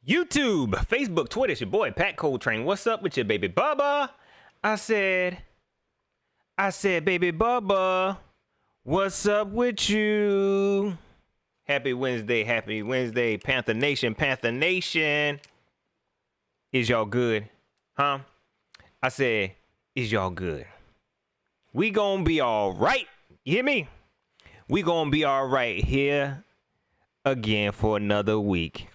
YouTube, Facebook, Twitter, it's your boy, Pat Coltrane. What's up with you, baby Bubba? I said, baby Bubba, what's up with you? Happy Wednesday, Panther Nation. Is y'all good? Huh? I said, is y'all good? We gonna be all right. You hear me? We gonna be all right here again for another week.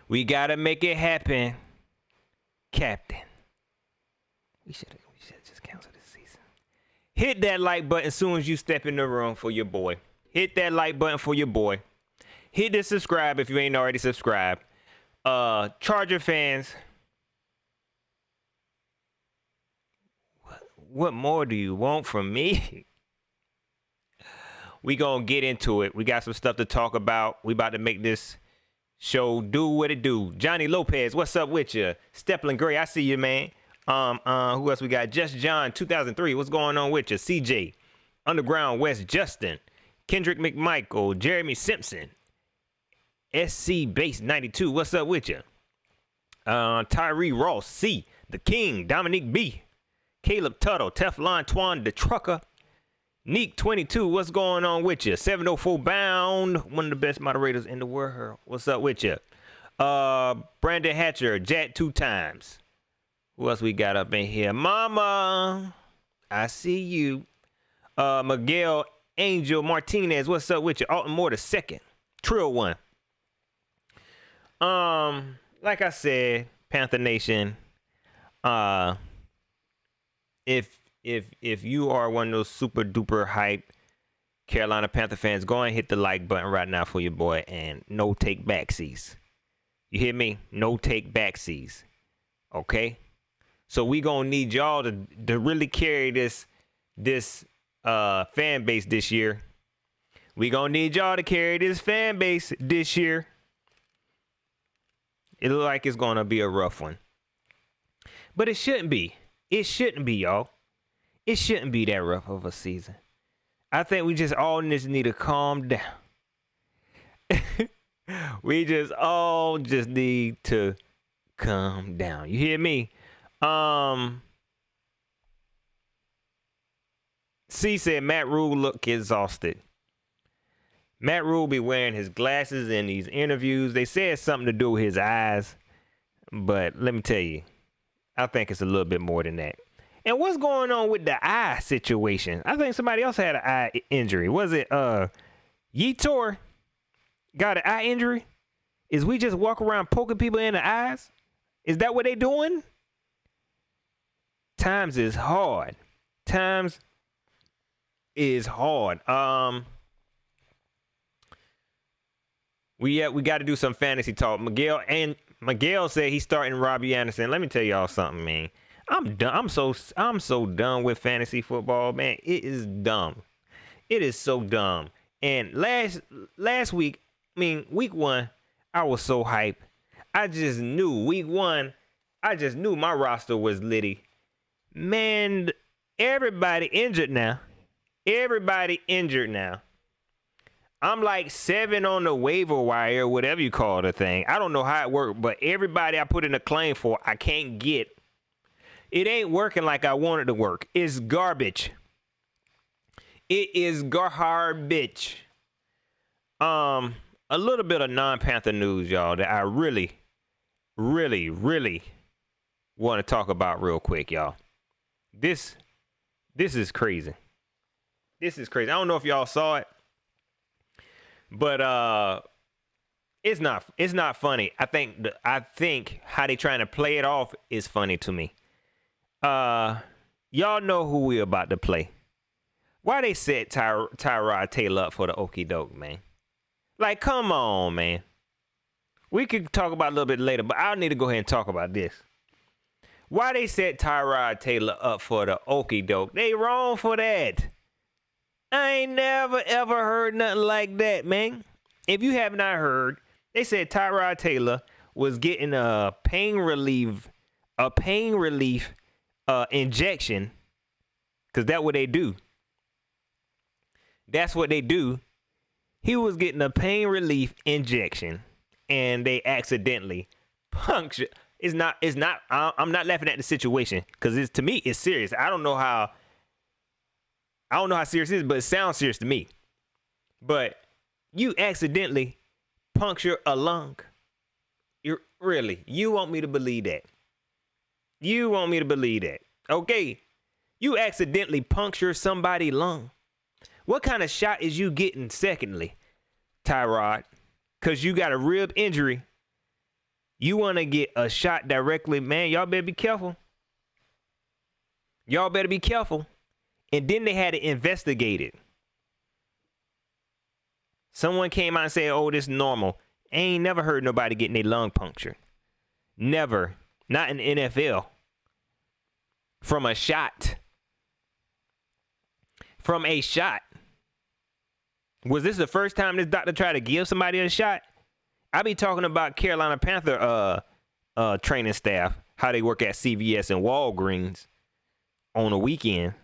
We gotta make it happen, Captain. We should just cancel this season. Hit that like button as soon as you step in the room for your boy. Hit that like button for your boy. Hit the subscribe if you ain't already subscribed. Charger fans, what more do you want from me? We gonna get into it. We got some stuff to talk about. We about to make this show do what it do. Johnny Lopez, what's up with you? Steplin Gray, I see you, man. Who else we got? Just John 2003, what's going on with you? CJ Underground West, Justin Kendrick McMichael, Jeremy Simpson, SC Base 92, what's up with you? Tyree Ross, C The King, Dominique B, Caleb Tuttle, Teflon Twan the Trucker, Neek 22, what's going on with you? 704 Bound, one of the best moderators in the world. What's up with you? Brandon Hatcher, Jack 2 times. Who else we got up in here? Mama, I see you. Miguel Angel Martinez, what's up with you? Alton Moore the second. Trill 1. Like I said, Panther Nation, if you are one of those super duper hype Carolina Panther fans, go and hit the like button right now for your boy, and no take backsies. You hear me? No take backsies. Okay? So we gonna need y'all to really carry this fan base this year. We gonna need y'all to carry this fan base this year. It looks like it's gonna be a rough one. But it shouldn't be. It shouldn't be, y'all. It shouldn't be that rough of a season. I think we just all need to calm down. We just all need to calm down. You hear me? C said Matt Rule look exhausted. Matt Rule be wearing his glasses in these interviews. They said something to do with his eyes, but let me tell you, I think it's a little bit more than that. And what's going on with the eye situation? I think somebody else had an eye injury. Was it Yetur got an eye injury? Is we just walk around poking people in the eyes? Is that what they doing? Times is hard. Times is hard. We got to do some fantasy talk. Miguel said he's starting Robbie Anderson. Let me tell y'all something, man. I'm done. I'm so done with fantasy football, man. It is dumb. It is so dumb. And last week, week 1, I was so hyped. I just knew week 1. I just knew my roster was litty. Man, everybody injured now. I'm like 7 on the waiver wire, whatever you call the thing. I don't know how it worked, but everybody I put in a claim for, I can't get. It ain't working like I want it to work. It's garbage. It is garbage. A little bit of non-Panther news, y'all, that I really, really, really want to talk about real quick, y'all. This is crazy. This is crazy. I don't know if y'all saw it, but it's not funny. I think how they trying to play it off is funny to me. Y'all know who we about to play. Why they set Tyrod Taylor up for the okie doke, man? Like, come on, man. We could talk about it a little bit later, but I need to go ahead and talk about this. Why they set Tyrod Taylor up for the okie doke? They wrong for that. I ain't never ever heard nothing like that, man. If you have not heard, they said Tyrod Taylor was getting a pain relief injection, because that's what they do. That's what they do. He was getting a pain relief injection, and they accidentally puncture. I'm not laughing at the situation because to me it's serious. I don't know how serious it is, but it sounds serious to me. But you accidentally puncture a lung. You want me to believe that? You want me to believe that? Okay. You accidentally puncture somebody's lung. What kind of shot is you getting secondly, Tyrod? Because you got a rib injury. You want to get a shot directly. Man, y'all better be careful. Y'all better be careful. And then they had to investigate it. Someone came out and said, oh, this is normal. I ain't never heard nobody getting their lung punctured. Never. Not in the NFL. From a shot. From a shot. Was this the first time this doctor tried to give somebody a shot? I be talking about Carolina Panther training staff, how they work at CVS and Walgreens on a weekend.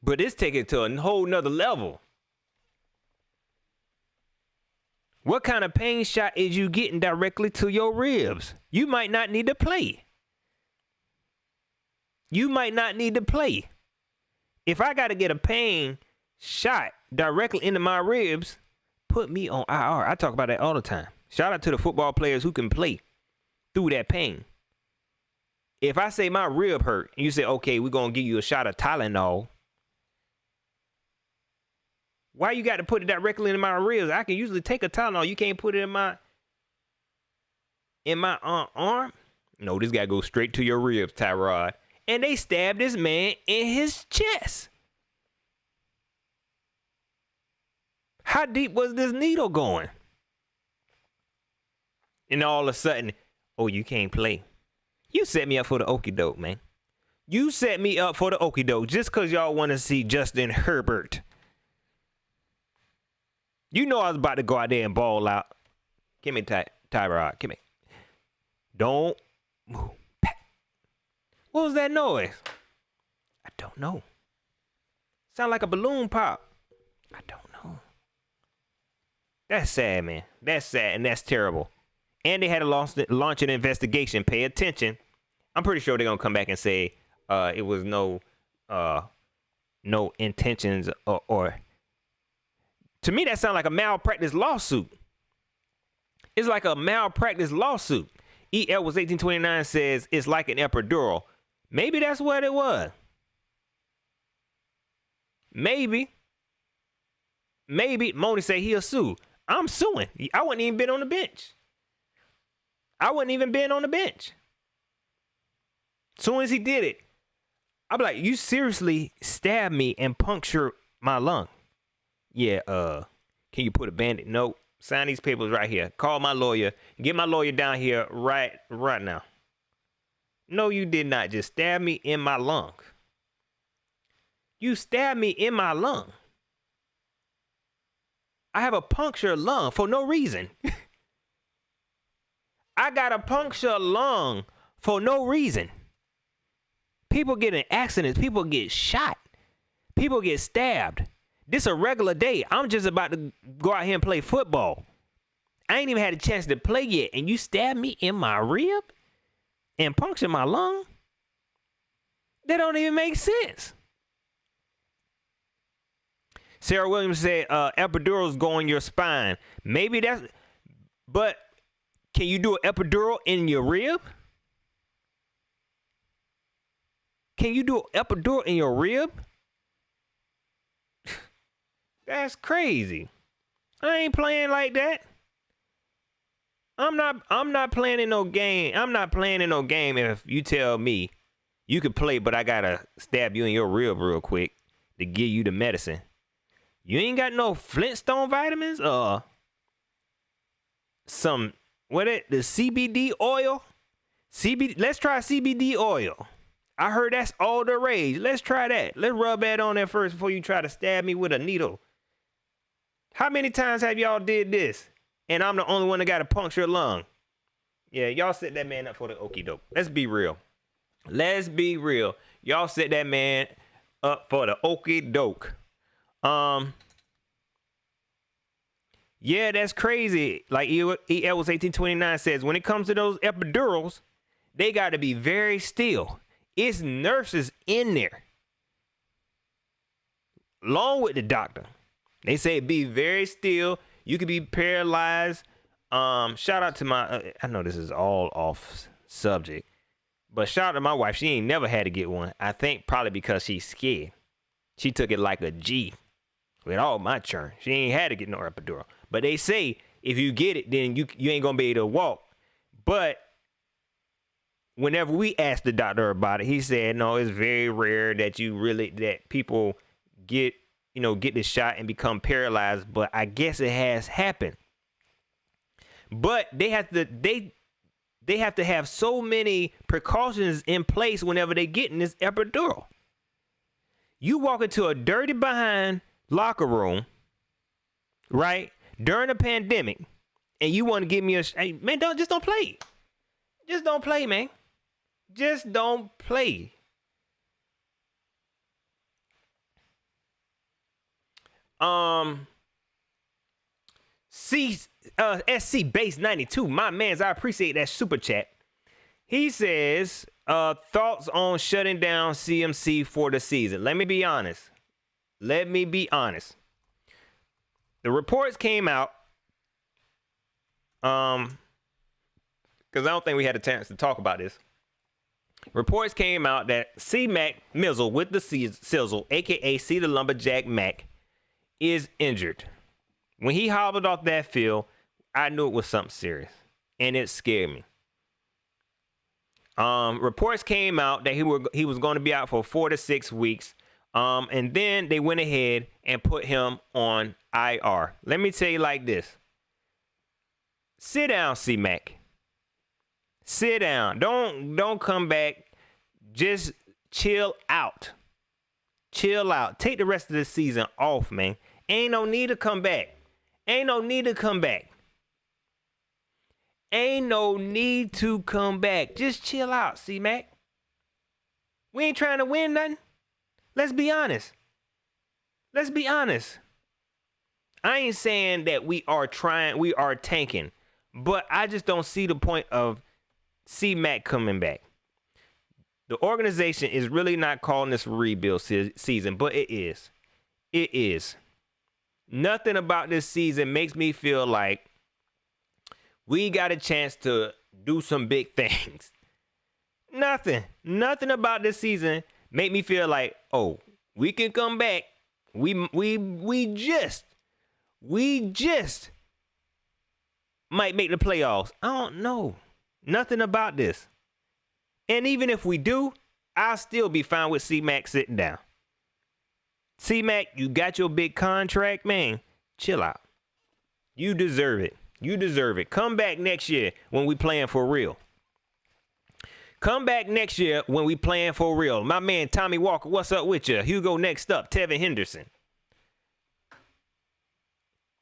But it's taken it to a whole nother level. What kind of pain shot is you getting directly to your ribs? You might not need to play. You might not need to play. If I got to get a pain shot directly into my ribs, put me on IR. I talk about that all the time. Shout out to the football players who can play through that pain. If I say my rib hurt, and you say, okay, we're going to give you a shot of Tylenol. Why you got to put it directly in my ribs? I can usually take a Tylenol. You can't put it in my arm? No, this guy goes straight to your ribs, Tyrod. And they stabbed this man in his chest. How deep was this needle going? And all of a sudden, oh, you can't play. You set me up for the okie doke, man. You set me up for the okie doke just because y'all want to see Justin Herbert. You know I was about to go out there and ball out. Give me Tyrod. Give me. Don't move. What was that noise? I don't know. Sound like a balloon pop. I don't know. That's sad, man. That's sad and that's terrible. And they had to launch an investigation. Pay attention. I'm pretty sure they're gonna come back and say it was no intentions or. To me, that sounds like a malpractice lawsuit. It's like a malpractice lawsuit. E.L. was 1829 says it's like an epidural. Maybe that's what it was. Maybe. Moni say he'll sue. I'm suing. I wouldn't even been on the bench. As soon as he did it, I'm like, you seriously stabbed me and punctured my lung. Yeah, can you put a bandit? No, sign these papers right here. Call my lawyer. Get my lawyer down here right now. No, you did not just stab me in my lung. You stabbed me in my lung. I have a punctured lung for no reason. I got a punctured lung for no reason. People get in accidents. People get shot. People get stabbed. This a regular day. I'm just about to go out here and play football. I ain't even had a chance to play yet, and you stabbed me in my rib and punctured my lung? That don't even make sense. Sarah Williams said, epidurals go in your spine. Maybe that's, but can you do an epidural in your rib? Can you do an epidural in your rib? That's crazy. I ain't playing like that. I'm not playing in no game. I'm not playing in no game if you tell me you could play, but I gotta stab you in your rib real quick to give you the medicine. You ain't got no Flintstone vitamins or the CBD oil? Let's try CBD oil. I heard that's all the rage. Let's try that. Let's rub that on there first before you try to stab me with a needle. How many times have y'all did this? And I'm the only one that got a punctured lung. Yeah, y'all set that man up for the okie doke. Let's be real. Y'all set that man up for the okie doke. Yeah, that's crazy. Like Edwards 1829 says, when it comes to those epidurals, they got to be very still. It's nurses in there, along with the doctor. They say be very still. You could be paralyzed. Shout out to my, I know this is all off subject, but shout out to my wife. She ain't never had to get one. I think probably because she's scared. She took it like a G with all my churn. She ain't had to get no epidural. But they say if you get it, then you ain't gonna be able to walk. But whenever we asked the doctor about it, he said no, it's very rare that people get the shot and become paralyzed. But I guess it has happened. But they have to have so many precautions in place whenever they get in this epidural. You walk into a dirty behind locker room, right, during a pandemic, and you want to give me hey, man, just don't play. Just don't play, man. Just don't play. SC Base 92, my mans, I appreciate that super chat. He says, thoughts on shutting down CMC for the season. Let me be honest. The reports came out, because I don't think we had a chance to talk about this. Reports came out that C-Mac Mizzle with the Sizzle, a.k.a. C the Lumberjack Mac, is injured. When he hobbled off that field, I knew it was something serious, and it scared me. Reports came out that he was going to be out for 4 to 6 weeks, and then they went ahead and put him on IR. Let me tell you like this. Sit down, C-Mac. Sit down. Don't come back. Just chill out. Chill out. Take the rest of the season off, man. Ain't no need to come back. Ain't no need to come back. Ain't no need to come back. Just chill out, C-Mac. We ain't trying to win nothing. Let's be honest. Let's be honest. I ain't saying that we are tanking, but I just don't see the point of C-Mac coming back. The organization is really not calling this a rebuild season, but it is. It is. Nothing about this season makes me feel like we got a chance to do some big things. Nothing about this season make me feel like, oh, we can come back. We just might make the playoffs. I don't know. Nothing about this. And even if we do, I'll still be fine with C-Mac sitting down. C-Mac, you got your big contract, man. Chill out. You deserve it. You deserve it. Come back next year when we playing for real. Come back next year when we playing for real. My man Tommy Walker, what's up with you? Hugo next up. Tevin Henderson.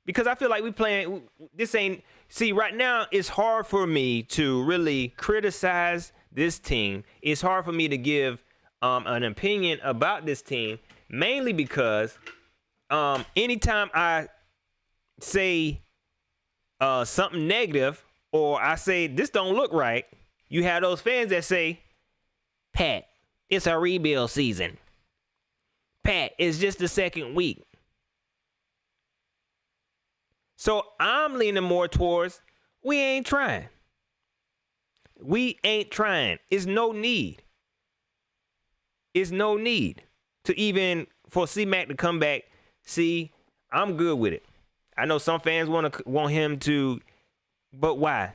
Because I feel like we playing, this ain't, see, right now it's hard for me to really criticize this team. It's hard for me to give an opinion about this team, mainly because anytime I say something negative or I say this don't look right, you have those fans that say, Pat, it's a rebuild season. Pat, it's just the second week. So I'm leaning more towards we ain't trying. We ain't trying. It's no need. It's no need to even for C-Mac to come back. See, I'm good with it. I know some fans want him to, but why?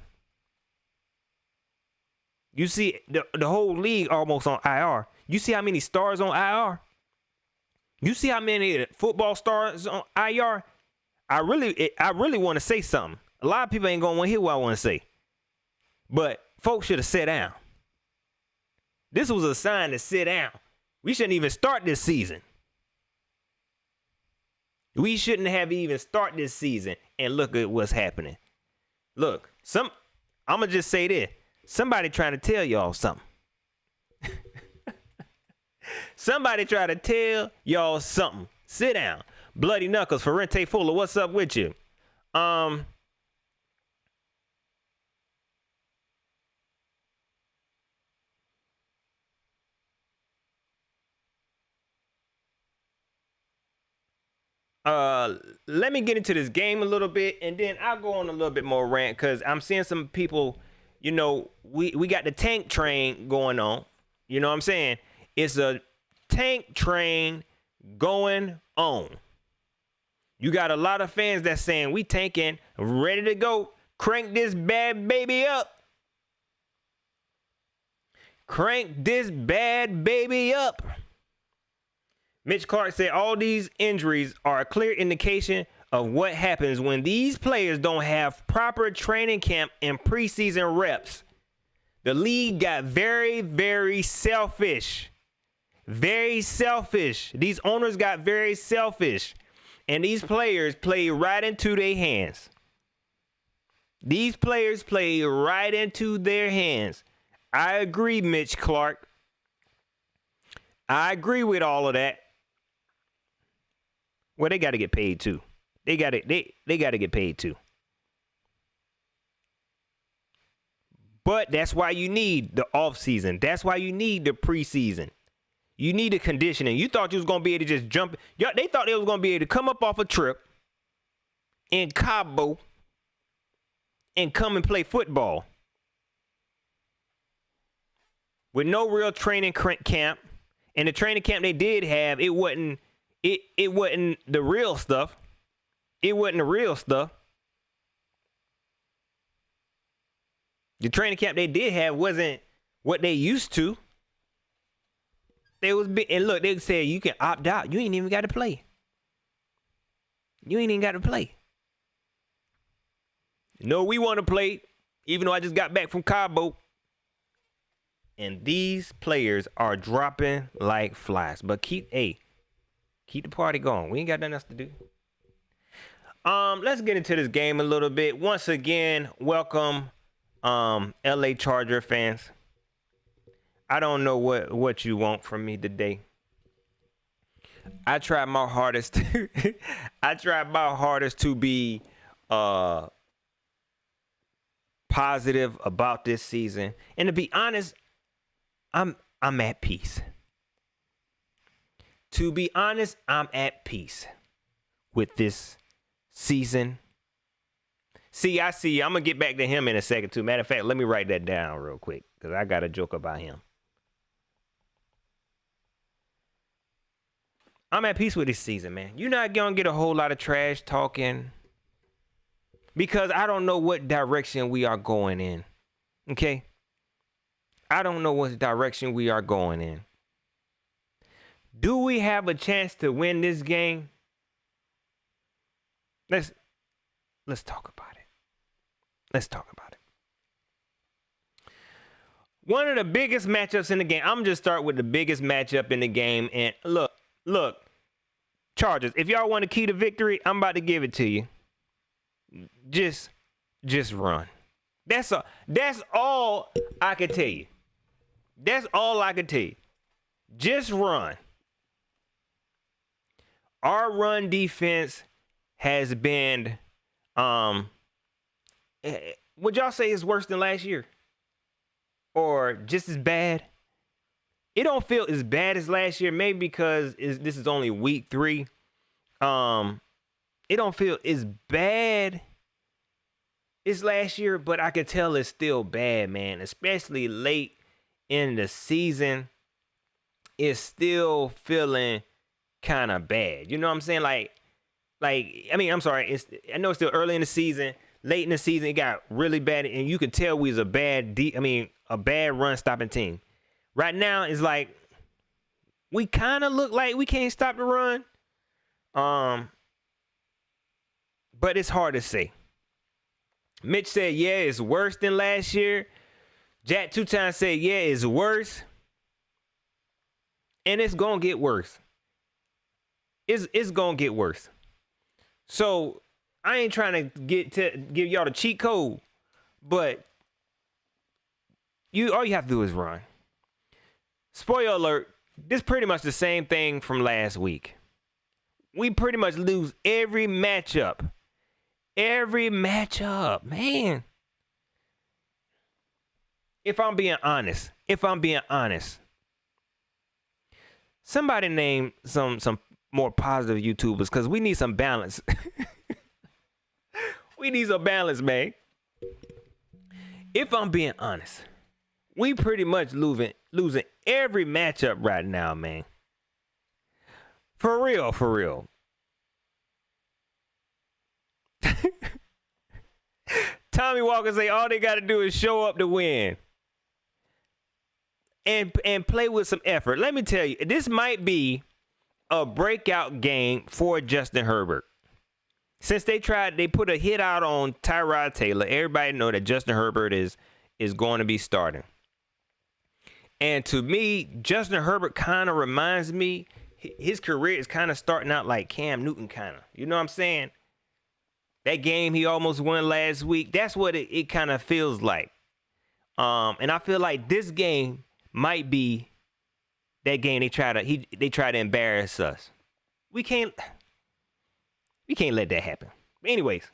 You see the whole league almost on IR. You see how many stars on IR? You see how many football stars on IR? I really want to say something. A lot of people ain't gonna want to hear what I want to say. But folks should have sat down. This was a sign to sit down. We shouldn't even start this season. We shouldn't have even started this season. And look at what's happening. Look, I'm gonna just say this. Somebody trying to tell y'all something. Somebody try to tell y'all something. Sit down. Bloody Knuckles, Ferrente Fuller, what's up with you? Let me get into this game a little bit, and then I'll go on a little bit more rant, because I'm seeing some people, you know, we got the tank train going on. You know what I'm saying? It's a tank train going on. You got a lot of fans that's saying we tanking, ready to go. Crank this bad baby up. Crank this bad baby up. Mitch Clark said all these injuries are a clear indication of what happens when these players don't have proper training camp and preseason reps. The league got very, very selfish. Very selfish. These owners got very selfish. And these players play right into their hands. These players play right into their hands. I agree, Mitch Clark. I agree with all of that. Well, they got to get paid too. They got to get paid too. But that's why you need the offseason. That's why you need the preseason. You need the conditioning. You thought you was going to be able to just jump. They thought they was going to be able to come up off a trip in Cabo and come and play football with no real training camp. And the training camp they did have, it wasn't the real stuff. It wasn't the real stuff. The training camp they did have wasn't what they used to. They was big, and look, they said you can opt out. You ain't even got to play. You ain't even got to play. No, we want to play, even though I just got back from Cabo. And these players are dropping like flies. But keep the party going. We ain't got nothing else to do. Let's get into this game a little bit. Once again, welcome, LA Charger fans. I don't know what you want from me today. I tried my hardest to be positive about this season. And to be honest, I'm at peace. To be honest, I'm at peace with this season. See, I see you. I'm going to get back to him in a second, too. Matter of fact, let me write that down real quick, because I got a joke about him. I'm at peace with this season, man. You're not going to get a whole lot of trash talking, because I don't know what direction we are going in. Okay? I don't know what direction we are going in. Do we have a chance to win this game? Let's talk about it. Let's talk about it. One of the biggest matchups in the game. I'm just start with the biggest matchup in the game. And look, Chargers, if y'all want a key to victory, I'm about to give it to you. Just run. That's all I can tell you. That's all I can tell you. Just run. Our run defense has been, would y'all say it's worse than last year? Or just as bad? It don't feel as bad as last year, maybe because this is only week 3. It don't feel as bad as last year, but I can tell it's still bad, man. Especially late in the season, it's still feeling kind of bad. You know what I'm saying? I'm sorry. I know it's still early in the season. Late in the season, it got really bad, and you could tell we was a bad run stopping team. Right now, it's like we kind of look like we can't stop the run. But it's hard to say. Mitch said, yeah, it's worse than last year. Jack 2 times said, yeah, it's worse. And it's going to get worse. It's going to get worse. So I ain't trying to give y'all the cheat code, but all you have to do is run. Spoiler alert, this is pretty much the same thing from last week. We pretty much lose every matchup. every matchup, man. If I'm being honest, somebody name some more positive YouTubers because we need some balance. We need some balance, man. If I'm being honest, we pretty much losing every matchup right now, man. For real. Tommy Walker say all they got to do is show up to win. And play with some effort. Let me tell you, this might be a breakout game for Justin Herbert. Since they put a hit out on Tyrod Taylor, everybody know that Justin Herbert is going to be starting. And to me, Justin Herbert kind of reminds me, his career is kind of starting out like Cam Newton kind of. You know what I'm saying? That game he almost won last week, that's what it kind of feels like. And I feel like this game might be that game they try to embarrass us. We can't let that happen. Anyways,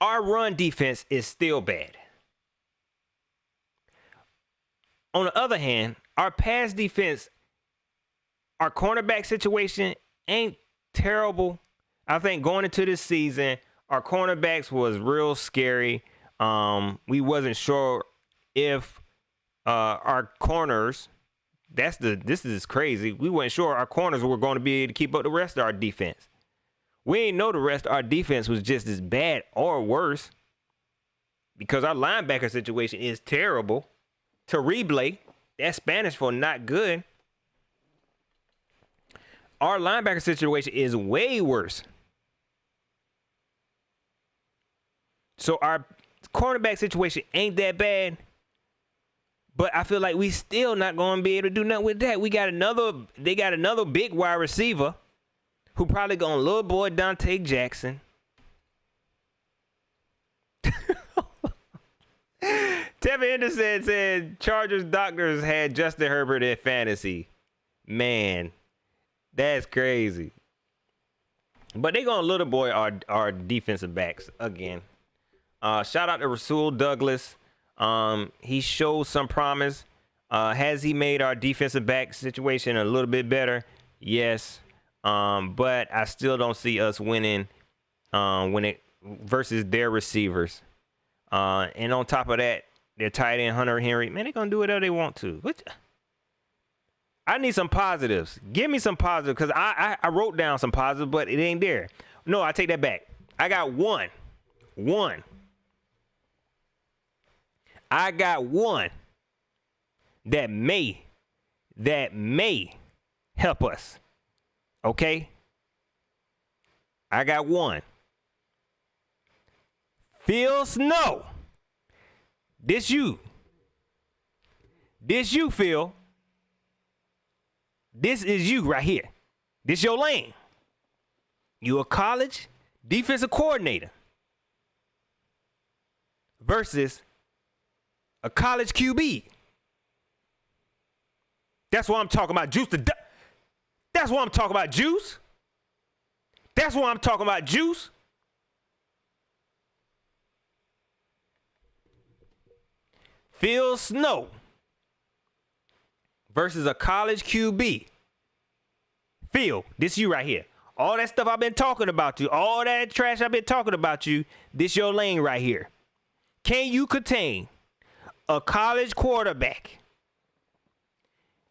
our run defense is still bad. On the other hand, our pass defense, our cornerback situation ain't terrible. I think going into this season, our cornerbacks was real scary. We wasn't sure if our corners, this is crazy. We weren't sure our corners were going to be able to keep up the rest of our defense. We ain't know the rest of our defense was just as bad or worse because our linebacker situation is terrible. Terrible. That's Spanish for not good. Our linebacker situation is way worse. So our cornerback situation ain't that bad. But I feel like we still not going to be able to do nothing with that. They got another big wide receiver who probably going to little boy Dante Jackson. Tevin Henderson said Chargers doctors had Justin Herbert in fantasy. Man, that's crazy. But they going to little boy our defensive backs again. Shout out to Rasul Douglas. He showed some promise. Has he made our defensive back situation a little bit better? Yes. But I still don't see us winning versus their receivers. And on top of that, their tight end Hunter Henry, man, they're gonna do whatever they want to. I need some positives. Give me some positives because I wrote down some positives, but it ain't there. No, I take that back. I got one. I got one that may help us. Okay? I got one. Phil Snow. This you, Phil. This is you right here. This your lane. You a college defensive coordinator versus a college QB. That's what I'm talking about, Juice. That's what I'm talking about, Juice. That's what I'm talking about, Juice. Phil Snow versus a college QB. Phil, this you right here. All that stuff I've been talking about you, all that trash I've been talking about you, this your lane right here. Can you contain a college quarterback?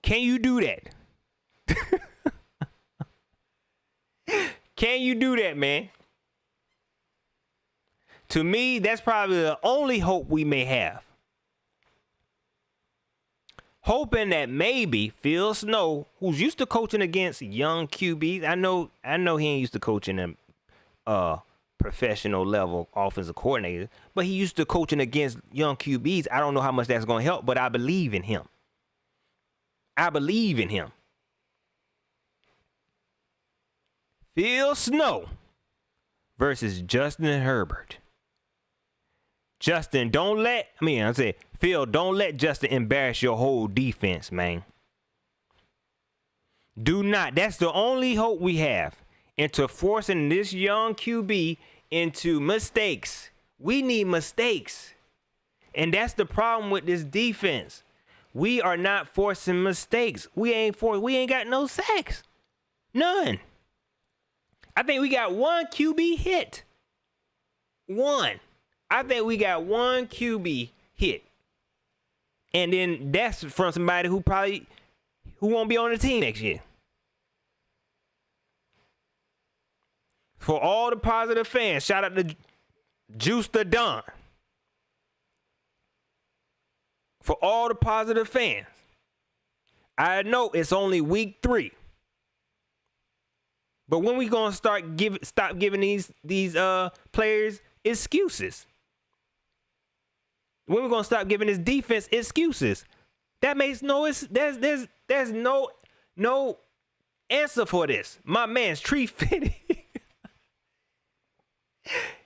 Can you do that? Can you do that, man? To me, that's probably the only hope we may have. Hoping that maybe Phil Snow, who's used to coaching against young QBs, I know he ain't used to coaching them professional level offensive coordinator, but he used to coaching against young QBs. I don't know how much that's going to help, but I believe in him. Phil Snow versus Justin Herbert. Phil, don't let Justin embarrass your whole defense, man. Do not. That's the only hope we have. into forcing this young QB into mistakes. We need mistakes. And that's the problem with this defense. We are not forcing mistakes. We ain't got no sacks. None. I think we got one QB hit. One. I think we got one QB hit. And then that's from somebody who won't be on the team next year. For all the positive fans, shout out to Juice the Don. For all the positive fans, I know it's only week 3. But when we gonna stop giving these players excuses? When we gonna stop giving this defense excuses? That makes there's no answer for this. My man's tree fitting.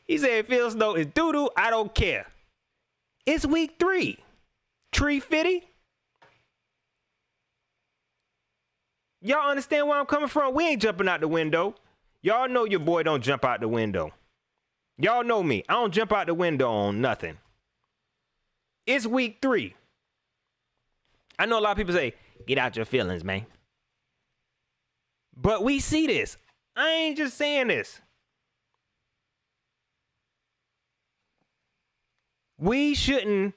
He said Phil Snow is doo-doo. I don't care. It's week 3. Tree fitty. Y'all understand where I'm coming from? We ain't jumping out the window. Y'all know your boy don't jump out the window. Y'all know me. I don't jump out the window on nothing. It's week 3. I know a lot of people say, get out your feelings, man. But we see this. I ain't just saying this. We shouldn't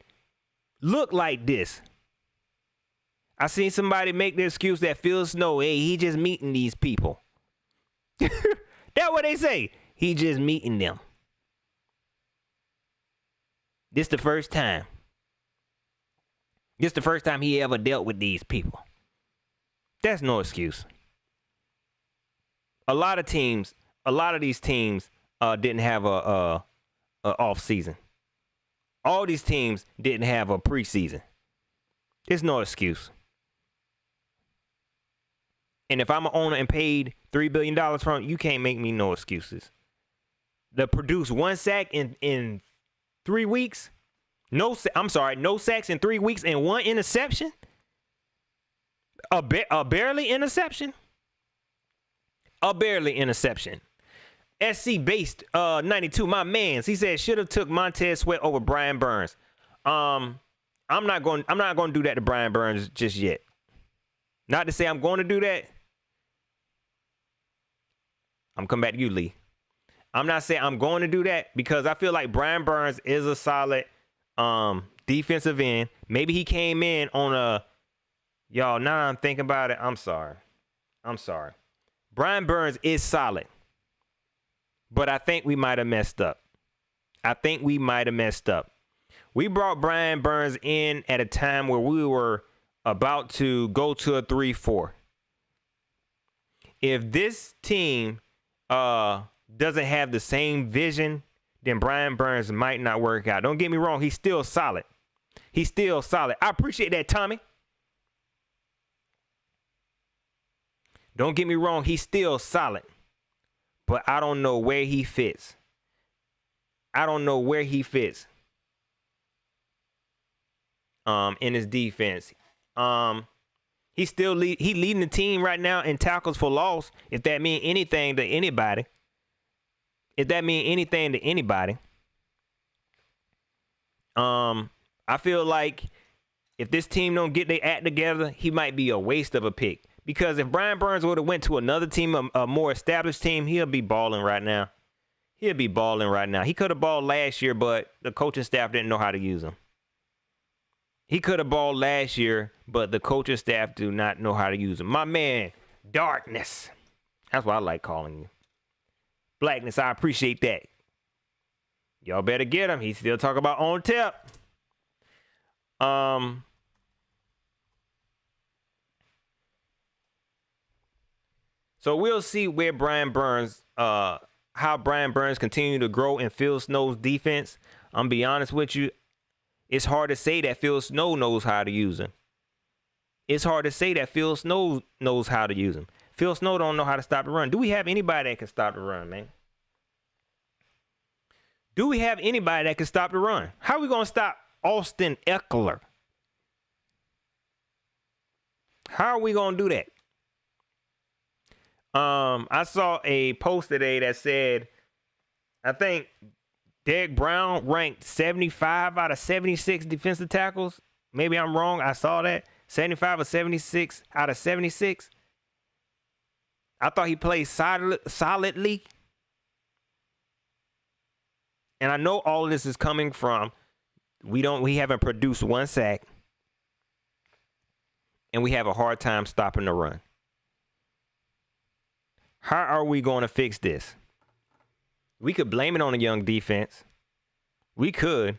look like this. I seen somebody make the excuse that Phil Snow, hey, he just meeting these people. That's what they say. He just meeting them. This the first time. This the first time he ever dealt with these people. That's no excuse. A lot of these teams didn't have a off season. All these teams didn't have a preseason. It's no excuse. And if I'm an owner and paid $3 billion from it, you can't make me no excuses. To produce 1 sack in 3 weeks. No sacks in 3 weeks and 1 interception. A barely interception. A barely interception. SC based 92. My man's. He said should have took Montez Sweat over Brian Burns. I'm not going to do that to Brian Burns just yet. Not to say I'm going to do that. I'm coming back to you, Lee. I'm not saying I'm going to do that because I feel like Brian Burns is a solid defensive end. Maybe he came in on a now I'm thinking about it. I'm sorry. Brian Burns is solid. But I think we might have messed up. We brought Brian Burns in at a time where we were about to go to a 3-4. If this team doesn't have the same vision, then Brian Burns might not work out. Don't get me wrong. He's still solid. I appreciate that, Tommy. Don't get me wrong. He's still solid. But I don't know where he fits. In his defense. He's still leading the team right now in tackles for loss. If that means anything to anybody. I feel like if this team don't get their act together, he might be a waste of a pick. Because if Brian Burns would have went to another team, a more established team, he'll be balling right now. He could have balled last year, but the coaching staff didn't know how to use him. He could have balled last year, but the coaching staff do not know how to use him. My man, Darkness. That's what I like calling you. Blackness, I appreciate that. Y'all better get him. He still talk about on tip. So we'll see where how Brian Burns continue to grow in Phil Snow's defense. I'm be honest with you. It's hard to say that Phil Snow knows how to use him. Phil Snow don't know how to stop the run. Do we have anybody that can stop the run, man? How are we going to stop Austin Eckler? How are we going to do that? I saw a post today that said, I think Derek Brown ranked 75 out of 76 defensive tackles. Maybe I'm wrong. I saw that. 75 or 76 out of 76. I thought he played solidly. And I know all of this is coming from we haven't produced one sack. And we have a hard time stopping the run. How are we going to fix this? We could blame it on a young defense. We could.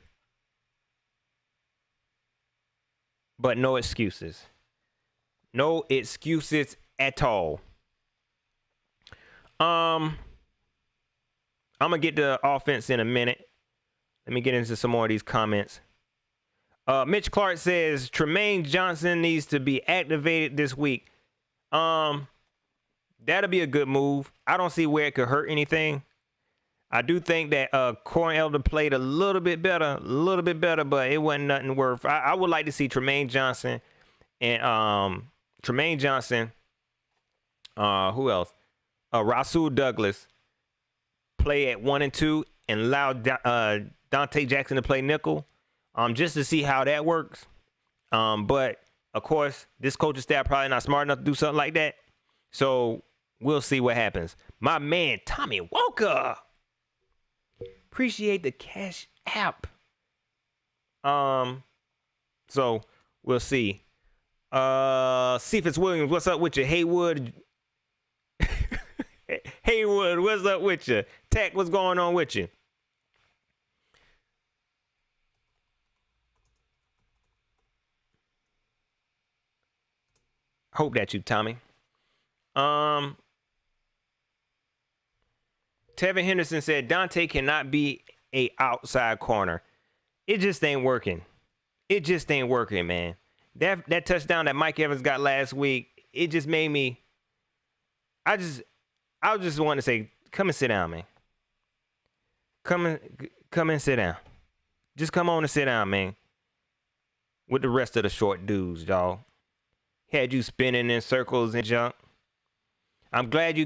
But no excuses. No excuses at all. I'm going to get to offense in a minute. Let me get into some more of these comments. Mitch Clark says Tremaine Johnson needs to be activated this week. That'll be a good move. I don't see where it could hurt anything. I do think that Corn Elder played a little bit better, but it wasn't nothing worth. I would like to see Tremaine Johnson and who else? Rasul Douglas play at 1 and 2 and allow Dante Jackson to play nickel, just to see how that works. But of course, this coaching staff probably not smart enough to do something like that. So we'll see what happens. My man Tommy Walker. Appreciate the cash app. So we'll see. Cephas Williams, what's up with you? Haywood. Haywood, what's up with you? Tech, what's going on with you? Hope that you, Tommy. Tevin Henderson said Dante cannot be a outside corner. It just ain't working. It just ain't working, man. That touchdown that Mike Evans got last week, it just made me. I just want to say, come and sit down, man. Come and sit down. Just come on and sit down, man. With the rest of the short dudes, y'all. Had you spinning in circles and junk. I'm glad you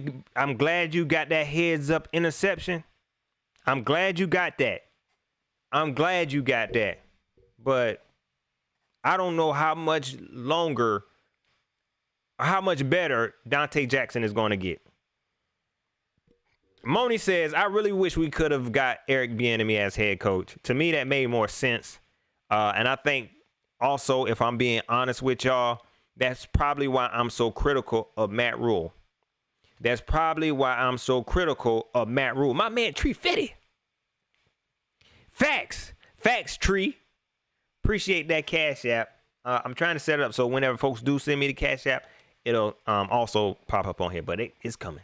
got that heads up interception. I'm glad you got that. But I don't know how much longer, how much better Dante Jackson is going to get. Moni says, I really wish we could have got Eric Bieniemy as head coach. To me, that made more sense. And I think also, if I'm being honest with y'all, that's probably why I'm so critical of Matt Rule. My man, Tree Fitty. Facts, Tree. Appreciate that cash app. I'm trying to set it up so whenever folks do send me the cash app, it'll also pop up on here, but it's coming.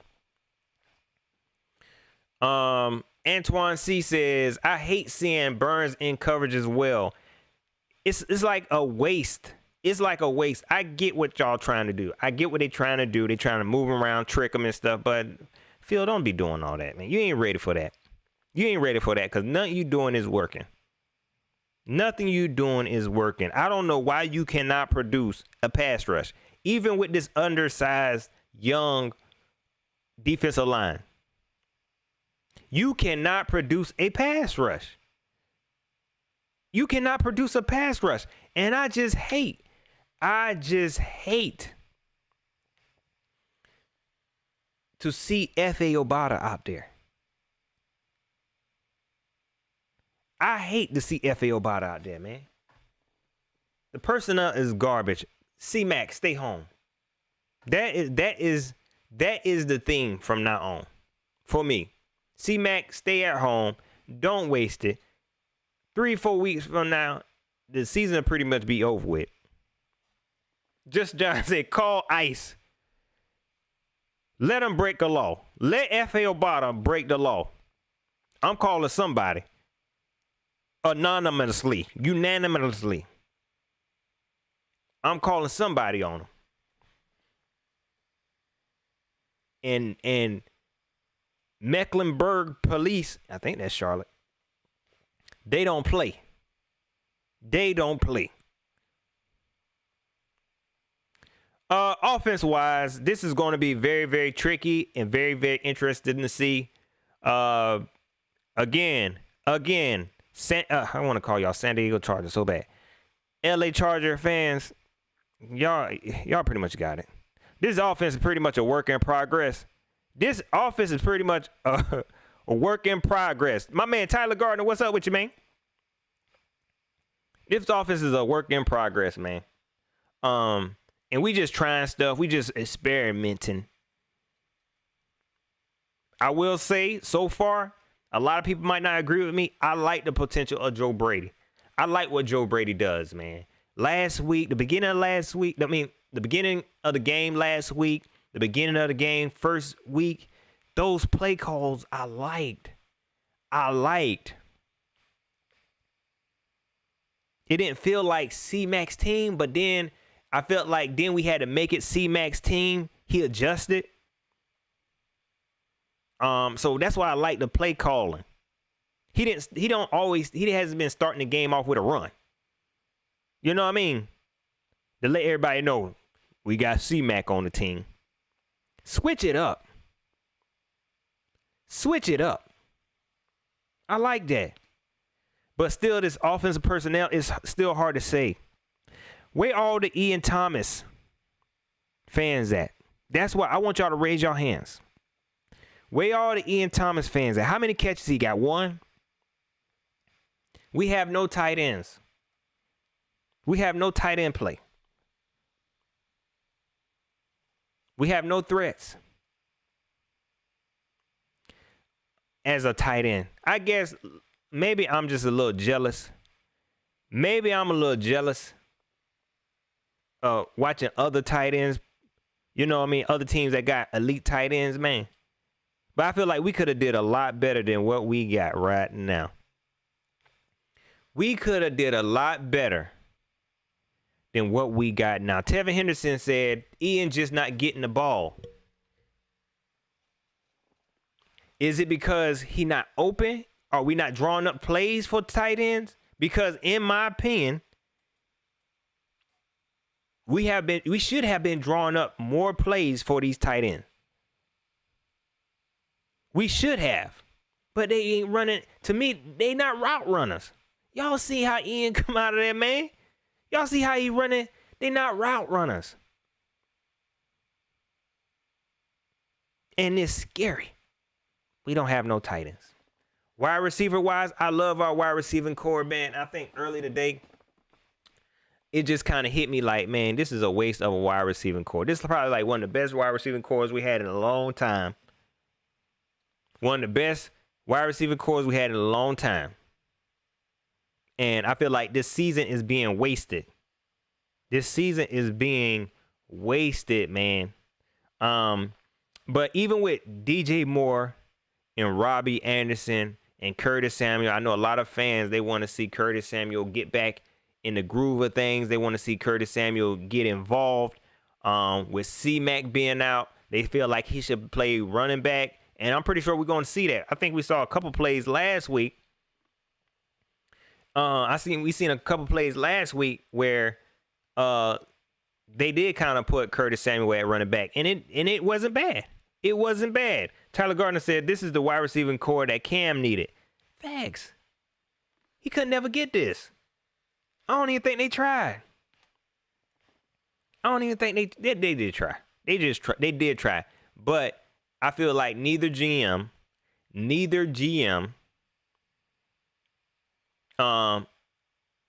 Antoine C says, I hate seeing Burns in coverage as well. It's like a waste. I get what y'all trying to do. I get what they trying to do. They trying to move him around, trick him and stuff. But Phil, don't be doing all that, man. You ain't ready for that. Because nothing you doing is working. I don't know why you cannot produce a pass rush, even with this undersized, young defensive line. You cannot produce a pass rush. And I just hate to see F.A. Obata out there. I hate to see F.A. Obata out there, man. The personnel is garbage. C-Mac, stay home. That is the thing from now on. For me. C-Mac, stay at home. Don't waste it. 3-4 weeks from now, the season will pretty much be over with. Just John said, call ICE. Let them break the law. Let F.A. Obata break the law. I'm calling somebody. Unanimously. I'm calling somebody on him. And Mecklenburg Police, I think that's Charlotte. They don't play. offense-wise, this is going to be very, very tricky and very, very interesting to see. Again, I want to call y'all San Diego Chargers so bad. LA Charger fans, y'all pretty much got it. This offense is pretty much a work in progress. This offense is pretty much a work in progress. My man Tyler Gardner, what's up with you, man? This offense is a work in progress, man. And we just trying stuff. We just experimenting. I will say, so far, a lot of people might not agree with me. I like the potential of Joe Brady. I like what Joe Brady does, man. The beginning of the game last week, the beginning of the game first week, those play calls I liked. It didn't feel like C-Mac's team, but then I felt like then we had to make it C-Mac's team. He adjusted. So that's why I like the play calling. He hasn't been starting the game off with a run. You know what I mean? To let everybody know we got C-Mac on the team. Switch it up. I like that. But still, this offensive personnel is still hard to say. Where all the Ian Thomas fans at? That's why I want y'all to raise your hands. Where all the Ian Thomas fans at? How many catches he got? 1? We have no tight ends. We have no tight end play. We have no threats as a tight end. I guess maybe I'm just a little jealous. Maybe I'm a little jealous watching other tight ends. You know what I mean? Other teams that got elite tight ends, man. But I feel like we could have did a lot better than what we got right now. We could have did a lot better than what we got now. Tevin Henderson said Ian just not getting the ball. Is it because he not open? Are we not drawing up plays for tight ends? Because in my opinion, we should have been drawing up more plays for these tight ends. We should have. But they ain't running. To me, they not route runners. Y'all see how Ian come out of there, man? Y'all see how he running? They not route runners. And it's scary. We don't have no tight ends. Wide receiver wise, I love our wide receiving core, man. I think early today, it just kind of hit me like, man, this is a waste of a wide receiving core. This is probably like one of the best wide receiving cores we had in a long time. One of the best wide receiving cores we had in a long time. And I feel like this season is being wasted. This season is being wasted, man. But even with DJ Moore and Robbie Anderson and Curtis Samuel, I know a lot of fans, they want to see Curtis Samuel get back in the groove of things. They want to see Curtis Samuel get involved. With C-Mac being out, they feel like he should play running back. And I'm pretty sure we're going to see that. I think we saw a couple plays last week. We seen a couple plays last week where they did kind of put Curtis Samuel at running back. And it wasn't bad. It wasn't bad. Tyler Gardner said this is the wide receiving core that Cam needed. Facts. He could never get this. I don't even think they tried. I don't even think they did try. They did try. But I feel like neither GM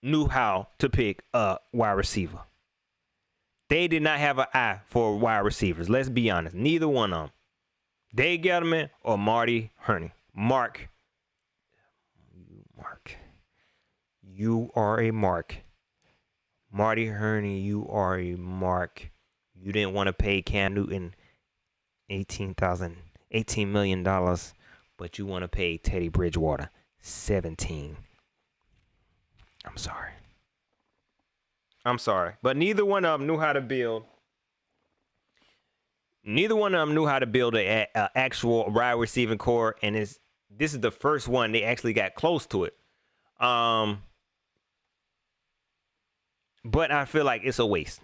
knew how to pick a wide receiver. They did not have an eye for wide receivers. Let's be honest. Neither one of them. Dave Gettleman or Marty Herney. Mark. You are a mark. Marty Herney, you are a mark. You didn't want to pay Cam Newton $18 million, but you want to pay Teddy Bridgewater $17. I'm sorry. But neither one of them knew how to build. Neither one of them knew how to build an actual wide receiving core, and this is the first one they actually got close to it. But I feel like it's a waste.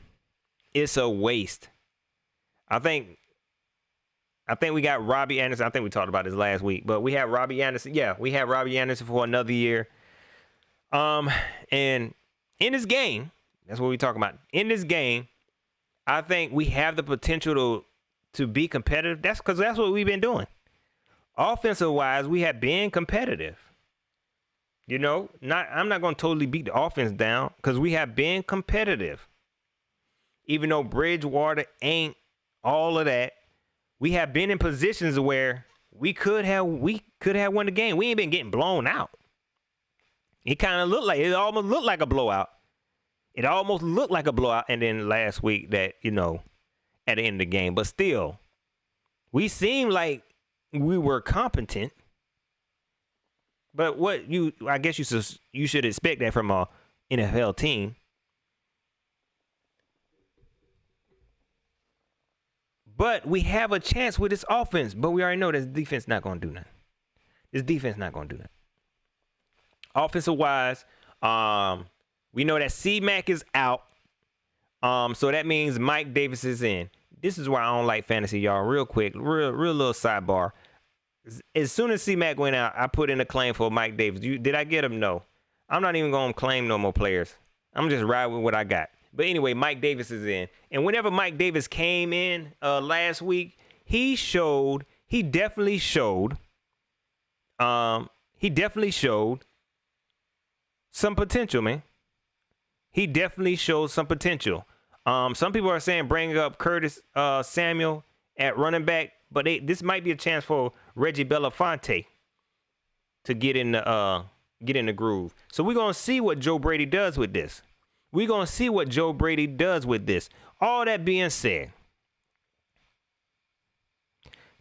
It's a waste. I think we got Robbie Anderson. I think we talked about this last week, but we have Robbie Anderson. Yeah, we have Robbie Anderson for another year. And in this game, that's what we're talking about. In this game, I think we have the potential to be competitive. That's because that's what we've been doing. Offensive wise, we have been competitive. You know, I'm not going to totally beat the offense down because we have been competitive. Even though Bridgewater ain't all of that, we have been in positions where we could have won the game. We ain't been getting blown out. It almost looked like a blowout. And then last week that, you know, at the end of the game. But still, we seemed like we were competent. But I guess you should expect that from a NFL team. But we have a chance with this offense. But we already know this defense not going to do nothing. Offensive wise, we know that C-Mac is out. So that means Mike Davis is in. This is why I don't like fantasy, y'all. Real quick, real little sidebar. As soon as C-Mac went out, I put in a claim for Mike Davis. Did I get him? No. I'm not even going to claim no more players. I'm just riding with what I got. But anyway, Mike Davis is in. And whenever Mike Davis came in last week, he definitely showed some potential, man. He definitely showed some potential. Some people are saying bring up Curtis Samuel at running back, but this might be a chance for Reggie Belafonte to get in the groove. So we're gonna see what Joe Brady does with this. All that being said,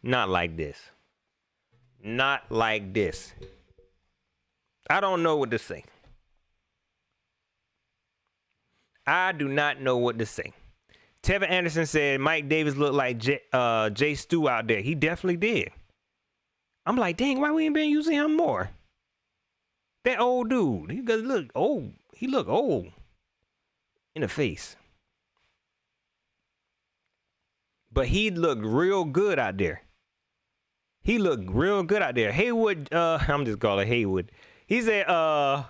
not like this. I don't know what to say. I do not know what to say. Tevin Anderson said Mike Davis looked like Jay Stu out there. He definitely did. I'm like, dang, why we ain't been using him more? That old dude, he look old. He look old in the face. But he looked real good out there. Haywood, I'm just calling Haywood. He said, I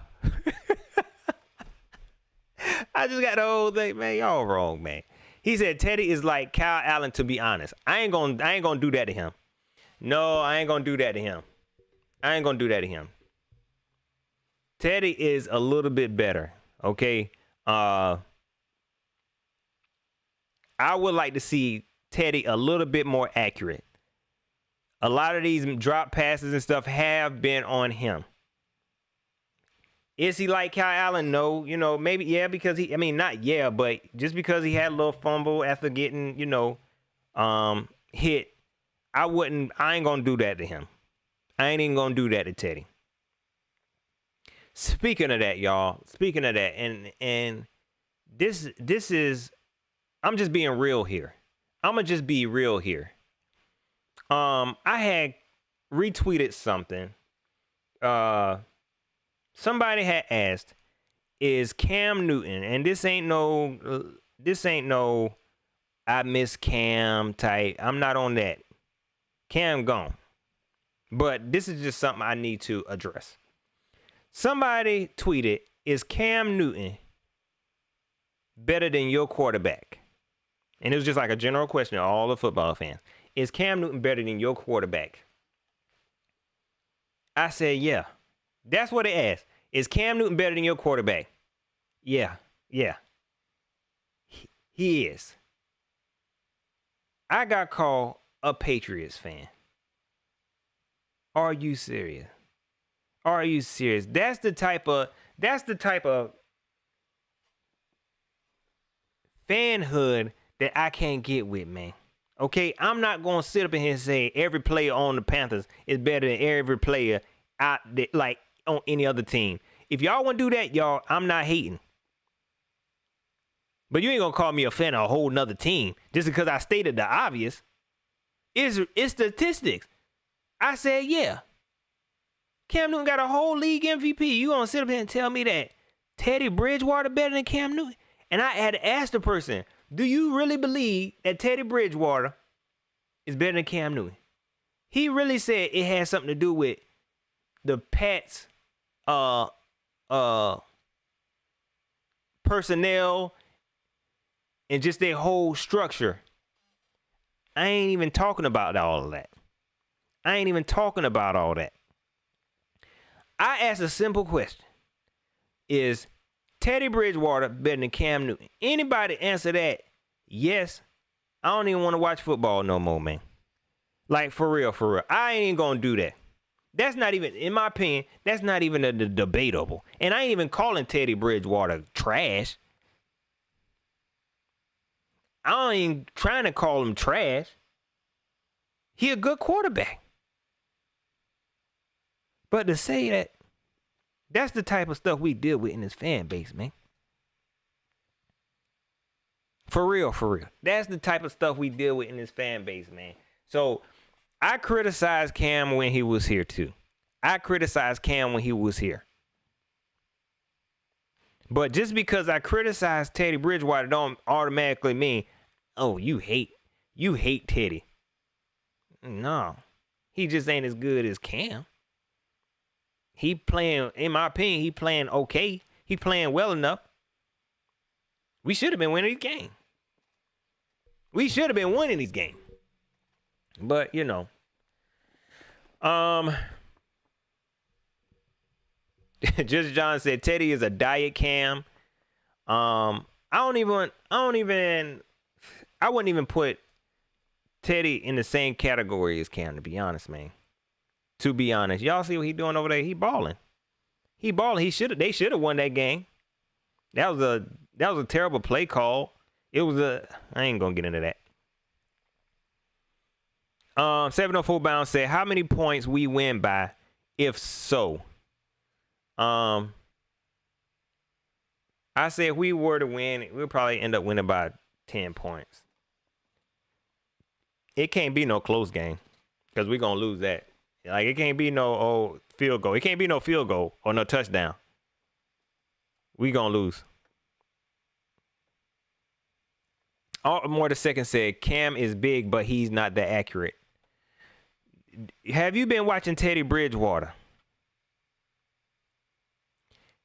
just got the whole thing, man. Y'all wrong, man. He said Teddy is like Kyle Allen, to be honest. I ain't gonna do that to him. No, I ain't gonna do that to him. Teddy is a little bit better, okay? I would like to see Teddy a little bit more accurate. A lot of these drop passes and stuff have been on him. Is he like Kyle Allen? No, you know, maybe, yeah, because but just because he had a little fumble after getting, you know, hit, I ain't gonna do that to him. I ain't even gonna do that to Teddy. Speaking of that, y'all, and this is, I'm just being real here. I'm gonna just be real here. I had retweeted something. Somebody had asked, is Cam Newton, and this ain't no I miss Cam type. I'm not on that. Cam gone. But this is just something I need to address. Somebody tweeted, is Cam Newton better than your quarterback? And it was just like a general question to all the football fans. Is Cam Newton better than your quarterback? I said, yeah. That's what they asked. Is Cam Newton better than your quarterback? Yeah. He is. I got called a Patriots fan. Are you serious? That's the type of fanhood that I can't get with, man. Okay, I'm not gonna sit up in here and say every player on the Panthers is better than every player out there, like on any other team. If y'all want to do that, y'all, I'm not hating. But you ain't gonna call me a fan of a whole nother team just because I stated the obvious. It's statistics. I said, yeah. Cam Newton got a whole league MVP. You gonna sit up here and tell me that Teddy Bridgewater better than Cam Newton? And I had to ask the person, Do you really believe that Teddy Bridgewater is better than Cam Newton? He really said it had something to do with the Pats personnel and just their whole structure. I ain't even talking about all of that. I ain't even talking about all that. I asked a simple question. Is Teddy Bridgewater better than Cam Newton? Anybody answer that? Yes. I don't even want to watch football no more, man. Like, for real, for real. I ain't even going to do that. That's not even, in my opinion, that's not even debatable. And I ain't even calling Teddy Bridgewater trash. I ain't even trying to call him trash. He a good quarterback. But to say that, that's the type of stuff we deal with in this fan base, man. For real, for real. That's the type of stuff we deal with in this fan base, man. So I criticized Cam when he was here, too. I criticized Cam when he was here. But just because I criticize Teddy Bridgewater don't automatically mean, oh, you hate Teddy. No. He just ain't as good as Cam. He playing, in my opinion, he playing okay. He playing well enough. We should have been winning this game. We should have been winning this game. But, you know. Just John said Teddy is a diet Cam. I wouldn't even put Teddy in the same category as Cam, to be honest, man. To be honest. Y'all see what he doing over there? He balling. He balling. They should have won that game. That was a terrible play call. I ain't gonna get into that. 704 Bounce said, how many points we win by? If so. I said if we were to win, we'll probably end up winning by 10 points. It can't be no close game because we're going to lose that. Like, it can't be no field goal. It can't be no field goal or no touchdown. We going to lose. More the second said, Cam is big, but he's not that accurate. Have you been watching Teddy Bridgewater?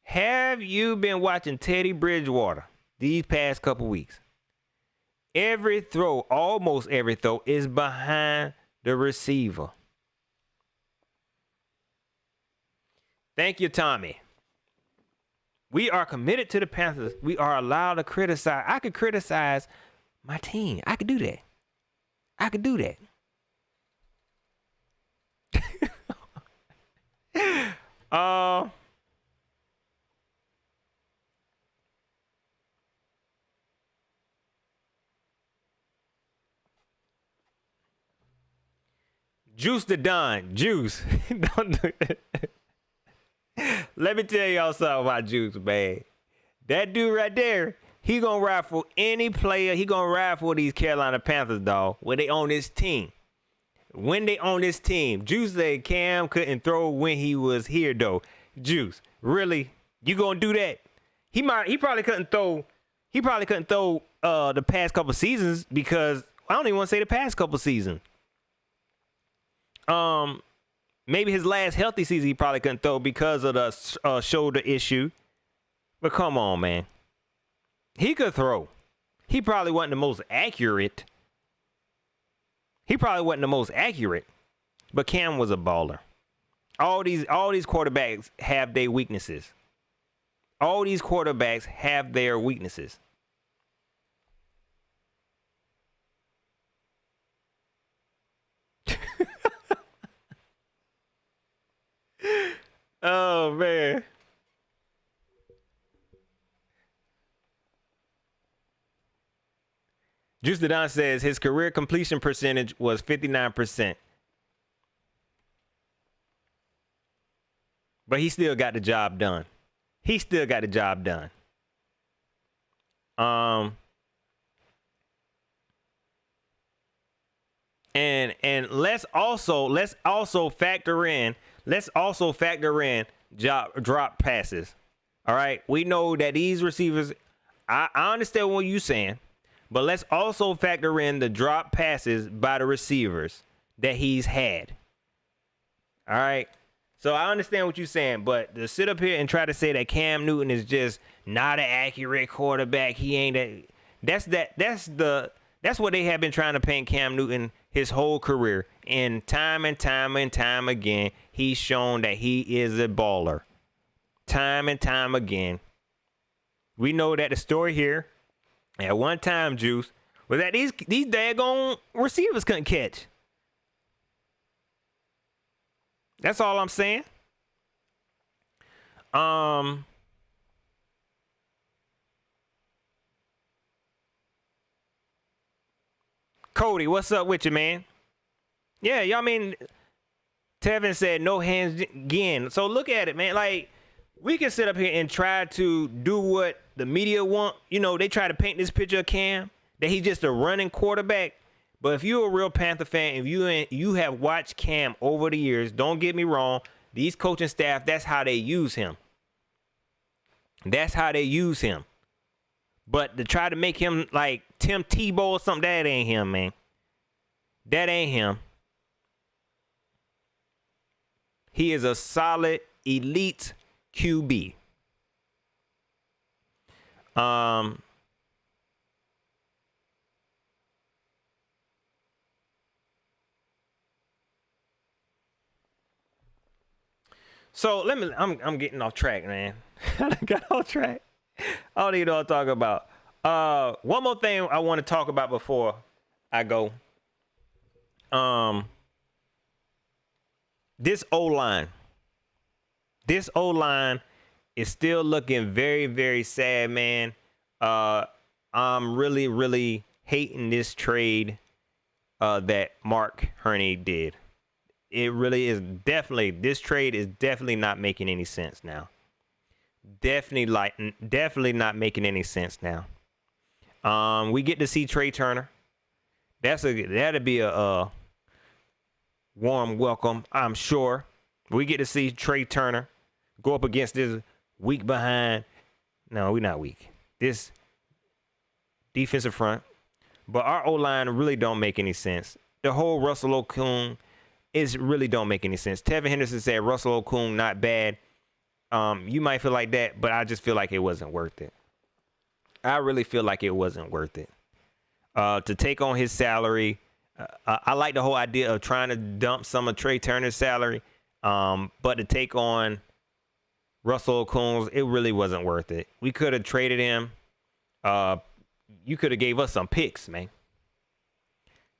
Have you been watching Teddy Bridgewater these past couple weeks? Every throw, almost every throw, is behind the receiver. Thank you, Tommy. We are committed to the Panthers. We are allowed to criticize. I could criticize my team. I could do that. I could do that. Juice the Don. Juice. Don't do that. Let me tell y'all something about Juice, man. That dude right there, he gonna ride for any player. He gonna ride for these Carolina Panthers, dog, when they on this team. When they on this team. Juice said Cam couldn't throw when he was here, though. Juice, really? You gonna do that? He probably couldn't throw. He probably couldn't throw the past couple seasons because I don't even want to say the past couple seasons. Maybe his last healthy season he probably couldn't throw because of the shoulder issue. But come on, man. He could throw. He probably wasn't the most accurate. But Cam was a baller. All these quarterbacks have their weaknesses. All these quarterbacks have their weaknesses. Oh, man. Juice the Don says his career completion percentage was 59%. But he still got the job done. And let's also factor in drop passes. All right. We know that these receivers, I understand what you're saying, But let's also factor in the drop passes by the receivers that he's had. All right. So I understand what you're saying, but to sit up here and try to say that Cam Newton is just not an accurate quarterback, he ain't that's what they have been trying to paint Cam Newton his whole career. And time again, he's shown that he is a baller. Time and time again. We know that the story here at one time, Juice, was that these daggone receivers couldn't catch. That's all I'm saying. Cody, what's up with you, man? Yeah, y'all mean Tevin said no hands again. So look at it, man. Like, we can sit up here and try to do what the media want. You know, they try to paint this picture of Cam, that he's just a running quarterback. But if you're a real Panther fan, if you have watched Cam over the years, don't get me wrong, these coaching staff, that's how they use him. That's how they use him. But to try to make him like Tim Tebow or something, that ain't him, man. That ain't him. He is a solid, elite QB. So I'm getting off track, man. I got off track. I don't even know what I'm talking about. One more thing I want to talk about before I go. This O-line. This O-line is still looking very, very sad, man. I'm really, really hating this trade that Mark Hurney did. It really is this trade is definitely not making any sense now. Definitely not making any sense now. We get to see Trey Turner. That'd be a warm welcome, I'm sure. We get to see Trey Turner go up against this weak behind. No, we're not weak. This defensive front. But our O-line really don't make any sense. The whole Russell Okung really don't make any sense. Tevin Henderson said Russell Okung not bad. You might feel like that, but I just feel like it wasn't worth it. I really feel like it wasn't worth it. To take on his salary, I like the whole idea of trying to dump some of Trey Turner's salary, but to take on Russell Okung, it really wasn't worth it. We could have traded him. You could have gave us some picks, man.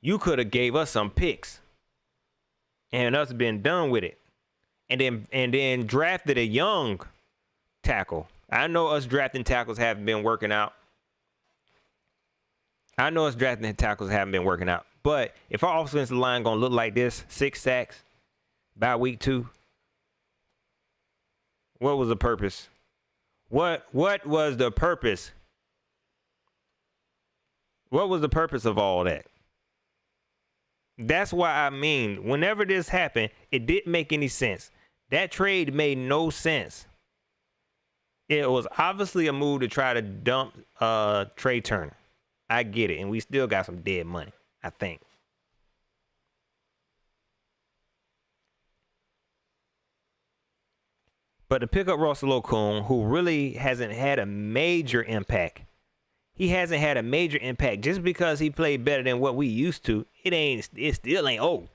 You could have gave us some picks. And us been done with it. And then drafted a young tackle. I know us drafting tackles haven't been working out. But if our offensive line gonna look like this, 6 sacks by week 2, what was the purpose? What was the purpose? What was the purpose of all that? That's why I mean, whenever this happened, it didn't make any sense. That trade made no sense. It was obviously a move to try to dump Trey Turner. I get it, and we still got some dead money, I think. But to pick up Russell Okung, who really hasn't had a major impact. He hasn't had a major impact just because he played better than what we used to. It still ain't. Oh,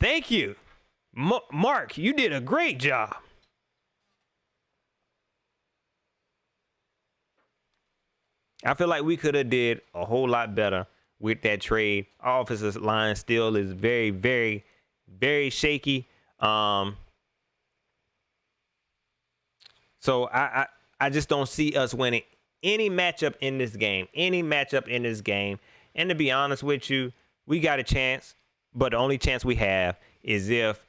thank you. Mark, you did a great job. I feel like we could have did a whole lot better with that trade. Our offensive line still is very, very, very shaky. So I just don't see us winning any matchup in this game. And to be honest with you, we got a chance, but the only chance we have is if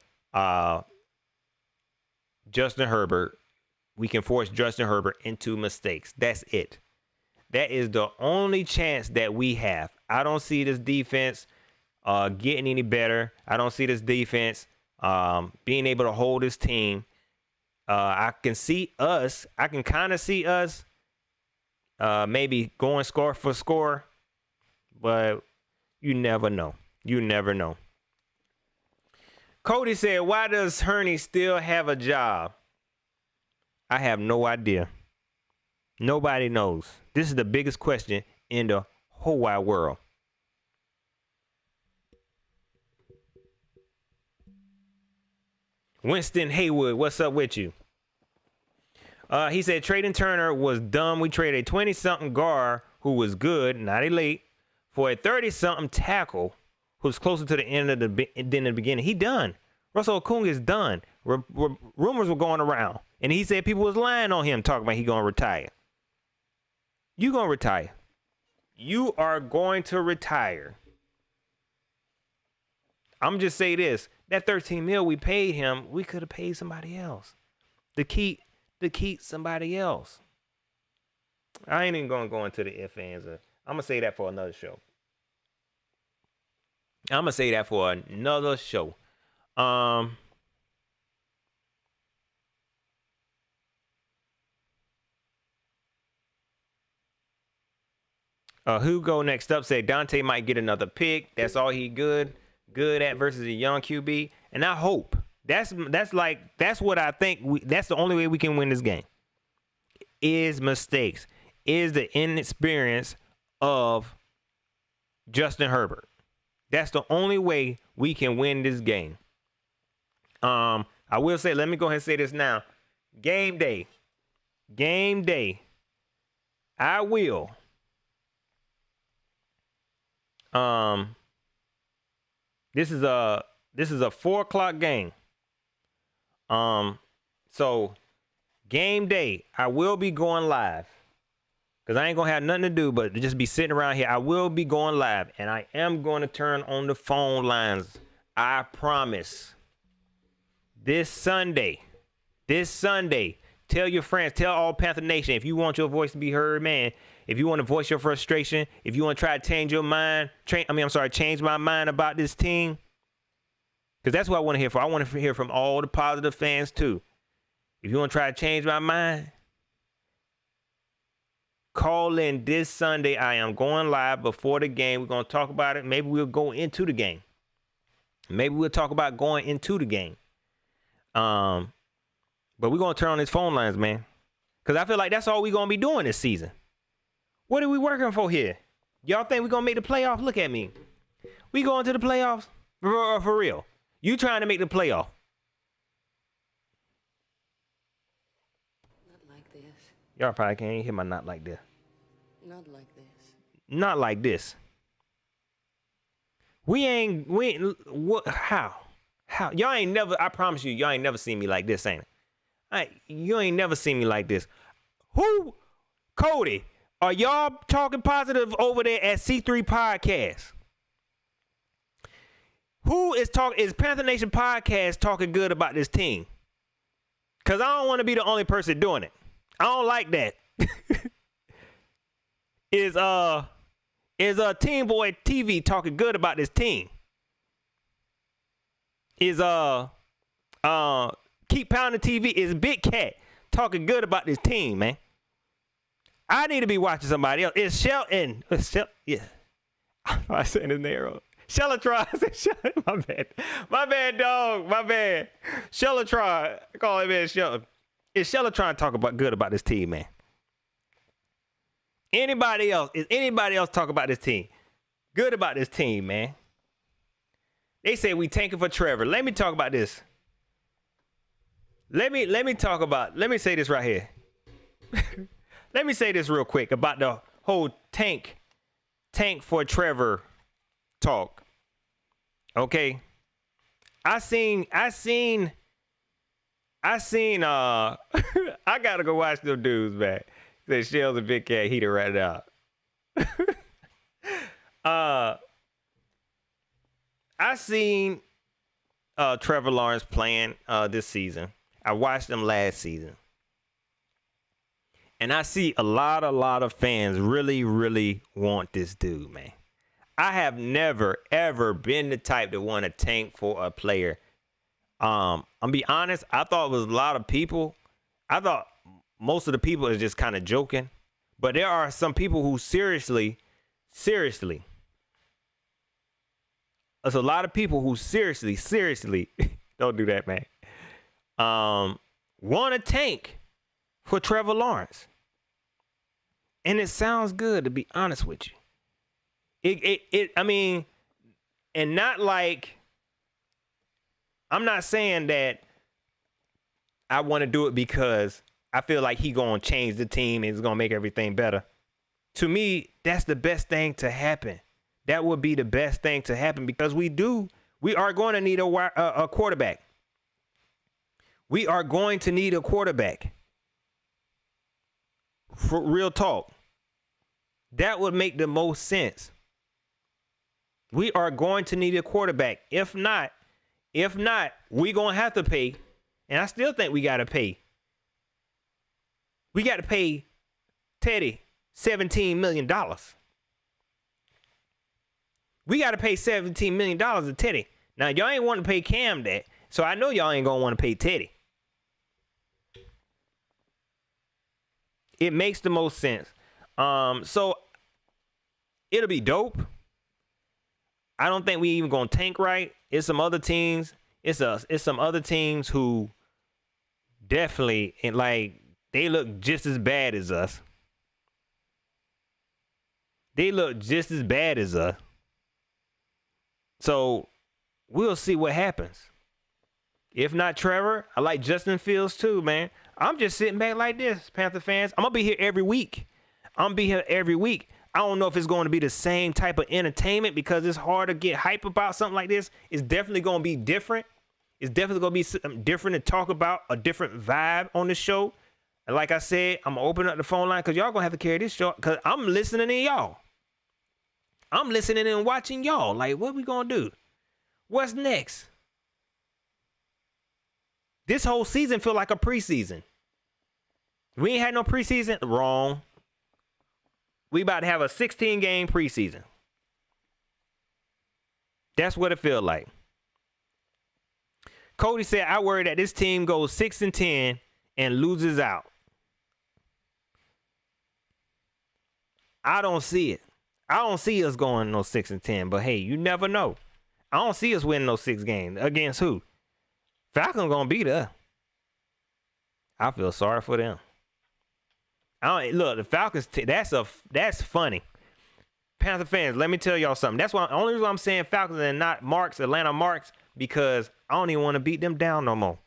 we can force Justin Herbert into mistakes. That's it. That is the only chance that we have. I don't see this defense getting any better. I don't see this defense being able to hold this team. I can kind of see us maybe going score for score. but you never know. You never know. Cody said, why does Hurney still have a job? I have no idea. Nobody knows. This is the biggest question in the whole wide world. Winston Haywood, what's up with you? He said trading Turner was dumb. We traded a 20-something guard who was good, not elite, for a 30-something tackle who's closer to the end of than the beginning. He done. Russell Okung is done. Rumors were going around, and he said people was lying on him, talking about he gonna retire. You gonna retire? You are going to retire. I'm just say this: that 13 mil we paid him, we could have paid somebody else to keep somebody else. I ain't even gonna go into the if ands. I'm gonna say that for another show. Hugo next up said Dante might get another pick. That's all he good at versus a young QB. And I hope that's what I think. That's the only way we can win this game. Is mistakes. Is the inexperience of Justin Herbert. That's the only way we can win this game. I will say, let me go ahead and say this now. Game day. I will. This is a 4:00 game. So game day, I will be going live. Because I ain't going to have nothing to do but just be sitting around here. I will be going live. And I am going to turn on the phone lines. I promise. This Sunday. Tell your friends. Tell all Panther Nation. If you want your voice to be heard, man. If you want to voice your frustration. If you want to try to change your mind. Change my mind about this team. Because that's what I want to hear from. I want to hear from all the positive fans, too. If you want to try to change my mind. Call in this Sunday. I am going live before the game. We're going to talk about it. Maybe we'll go into the game. Maybe we'll talk about going into the game. But we're going to turn on these phone lines, man. Because I feel like that's all we're going to be doing this season. What are we working for here? Y'all think we're going to make the playoffs? Look at me. We going to the playoffs? For real. You trying to make the playoff. Y'all probably can't hear my not like this. Not like this. Not like this. How? Y'all ain't never, I promise you, y'all ain't never seen me like this, ain't it? You ain't never seen me like this. Who? Cody, are y'all talking positive over there at C3 Podcast? Is Panther Nation Podcast talking good about this team? Because I don't want to be the only person doing it. I don't like that. Is Team Boy TV talking good about this team? Is Keep Pounding TV, is Big Cat talking good about this team, man? I need to be watching somebody else. Is Shelton? Yeah. I said his name wrong. Shellatron. My bad, dog. My bad. Shellatron. I call him man Shelton. Is Sheller trying to talk about good about this team, man? Anybody else? Is anybody else talk about this team? Good about this team, man. They say we tanking for Trevor. Let me talk about this. Let me say this right here. Let me say this real quick about the whole tank for Trevor talk. Okay. I seen I gotta go watch them dudes, man. Say Shell's a Big Cat heater right now. I seen Trevor Lawrence playing this season. I watched him last season. And I see a lot of fans really, really want this dude, man. I have never, ever been the type to want to tank for a player. I'm be honest, I thought it was a lot of people. I thought most of the people is just kind of joking. But there are some people who seriously there's a lot of people who seriously, don't do that, man. Want to tank for Trevor Lawrence. And it sounds good, to be honest with you. I mean, and not like, I'm not saying that I want to do it because I feel like he going to change the team and it's going to make everything better. To me, that's the best thing to happen. That would be the best thing to happen because we are going to need a quarterback. We are going to need a quarterback. For real talk. That would make the most sense. We are going to need a quarterback. If not, we're going to have to pay. And I still think we got to pay. We got to pay Teddy $17 million. We got to pay $17 million to Teddy. Now, y'all ain't want to pay Cam that. So I know y'all ain't going to want to pay Teddy. It makes the most sense. So it'll be dope. I don't think we even going to tank right. It's some other teams. It's some other teams who definitely, and like, they look just as bad as us. They look just as bad as us. So we'll see what happens. If not Trevor, I like Justin Fields too, man. I'm just sitting back like this, Panther fans. I'm going to be here every week. I don't know if it's going to be the same type of entertainment because it's hard to get hype about something like this. It's definitely going to be different. It's definitely going to be something different to talk about, a different vibe on the show. And like I said, I'm going to open up the phone line because y'all going to have to carry this show because I'm listening to y'all. I'm listening and watching y'all. Like, what we going to do? What's next? This whole season feel like a preseason. We ain't had no preseason. Wrong. We about to have a 16-game preseason. That's what it feel like. Cody said, I worry that this team goes 6-10 and loses out. I don't see it. I don't see us going no 6-10, but hey, you never know. I don't see us winning those 6 games. Against who? Falcons gonna beat us. I feel sorry for them. Look, the Falcons. That's funny. Panther fans, let me tell y'all something. That's why only reason I'm saying Falcons and not Marks, Atlanta Marks, because I don't even want to beat them down no more.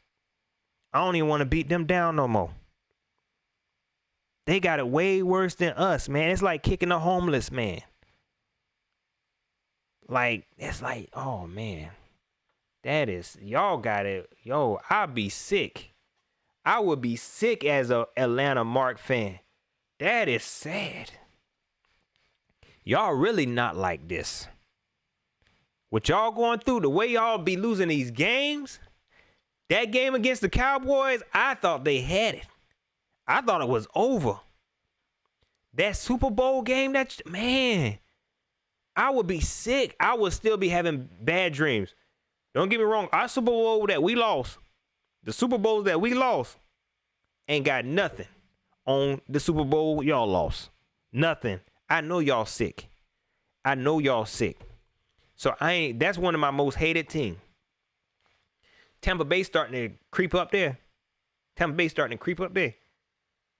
They got it way worse than us, man. It's like kicking a homeless man. Like, it's like, oh, man. That is, y'all got it. Yo, I'd be sick. I would be sick as a Atlanta Mark fan. That is sad. Y'all really not like this. What y'all going through, the way y'all be losing these games, that game against the Cowboys, I thought they had it. I thought it was over. That Super Bowl game, man, I would be sick. I would still be having bad dreams. Don't get me wrong. Our Super Bowl that we lost, the Super Bowls that we lost, ain't got nothing on the Super Bowl y'all lost. Nothing. I know y'all sick. So that's one of my most hated teams. Tampa Bay starting to creep up there.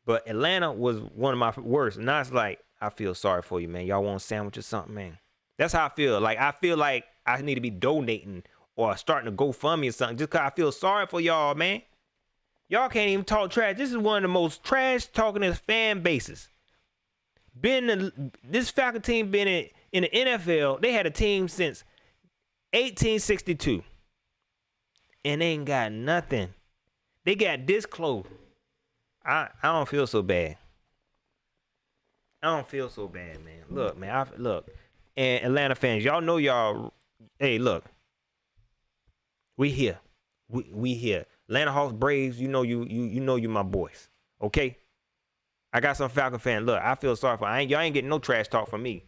But Atlanta was one of my worst. Now it's like, I feel sorry for you, man. Y'all want a sandwich or something, man? That's how I feel. Like, I feel like I need to be donating or starting to GoFundMe or something just because I feel sorry for y'all, man. Y'all can't even talk trash. This is one of the most trash-talkingest fan bases. This Falcon team been in the NFL. They had a team since 1862. And they ain't got nothing. They got this close. I don't feel so bad. Man. Look, man. Look. And Atlanta fans, y'all know y'all. Hey, look. We here. We here. Atlanta Hawks, Braves, you know you my boys. Okay? I got some Falcon fans. Look, I feel sorry for y'all ain't getting no trash talk from me.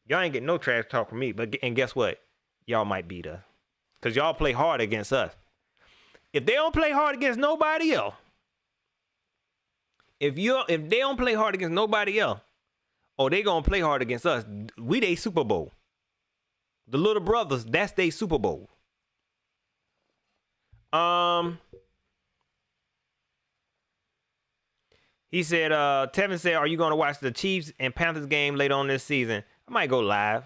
But and guess what? Y'all might beat us. Because y'all play hard against us. If they don't play hard against nobody else, if they don't play hard against nobody else, or they gonna play hard against us, we they Super Bowl. The little brothers, that's their Super Bowl. He said, Tevin said, are you going to watch the Chiefs and Panthers game later on this season? I might go live.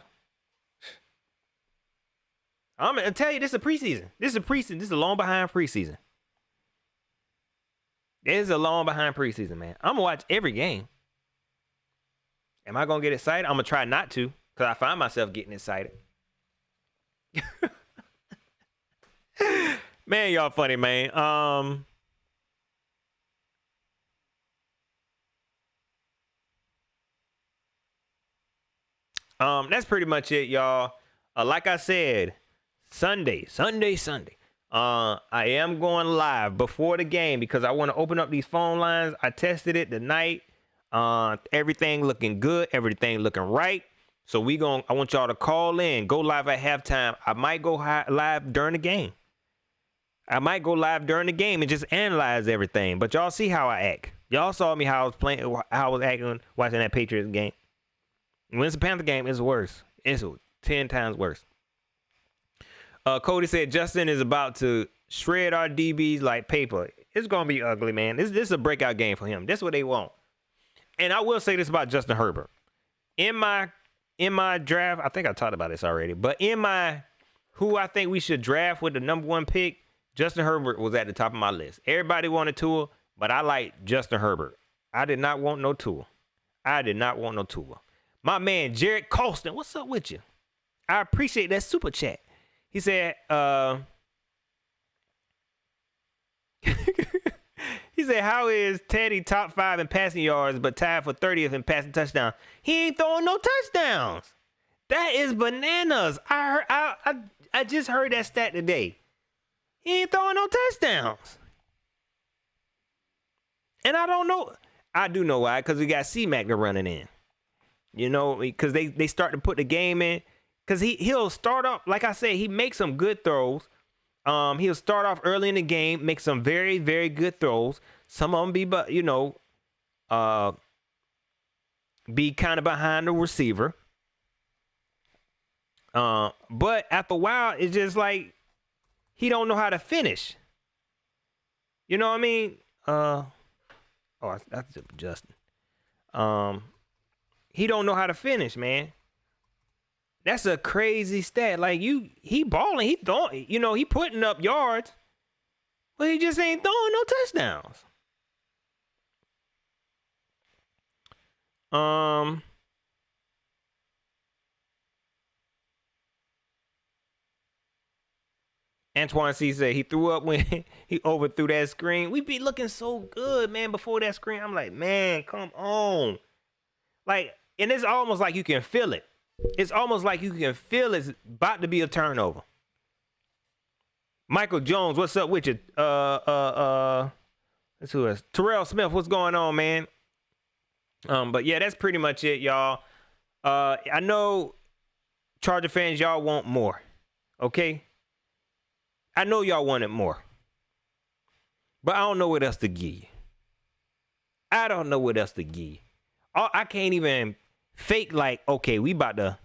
I'm going to tell you, this is a preseason. This is a long behind preseason. This is a long behind preseason, man. I'm going to watch every game. Am I going to get excited? I'm going to try not to, because I find myself getting excited. Man, y'all funny, man. That's pretty much it, y'all. Like I said, Sunday. I am going live before the game because I want to open up these phone lines. I tested it tonight. Everything looking good. Everything looking right. So I want y'all to call in. Go live at halftime. I might go live during the game. And just analyze everything. But y'all see how I act. Y'all saw me how I was acting watching that Patriots game. When it's a Panther game, it's worse. It's 10 times worse. Cody said Justin is about to shred our DBs like paper. It's going to be ugly, man. This is a breakout game for him. That's what they want. And I will say this about Justin Herbert. In my draft, I think I talked about this already, but in my who I think we should draft with the number 1 pick, Justin Herbert was at the top of my list. Everybody wanted Tua, but I like Justin Herbert. I did not want no Tua. My man, Jared Colston, what's up with you? I appreciate that super chat. He said, he said, how is Teddy top 5 in passing yards but tied for 30th in passing touchdowns? He ain't throwing no touchdowns. That is bananas. I just heard that stat today. He ain't throwing no touchdowns. And I don't know. I do know why, because we got C-Mac to running in. You know, because they start to put the game in. Because he'll start off, like I said, he makes some good throws. He'll start off early in the game, make some very, very good throws. Some of them be kind of behind the receiver. But after a while, it's just like he don't know how to finish. You know what I mean? That's Justin. He don't know how to finish, man. That's a crazy stat. Like he balling, he throwing, he putting up yards, but he just ain't throwing no touchdowns. Antoine C said he threw up when he overthrew that screen. We be looking so good, man, before that screen. I'm like, man, come on. Like, and it's almost like you can feel it. It's almost like you can feel it's about to be a turnover. Michael Jones, what's up with you? That's who is Terrell Smith. What's going on, man? But yeah, that's pretty much it, y'all. I know Charger fans, y'all want more. Okay? I know y'all wanted more. But I don't know what else to give you. I can't even fake like, okay, we about to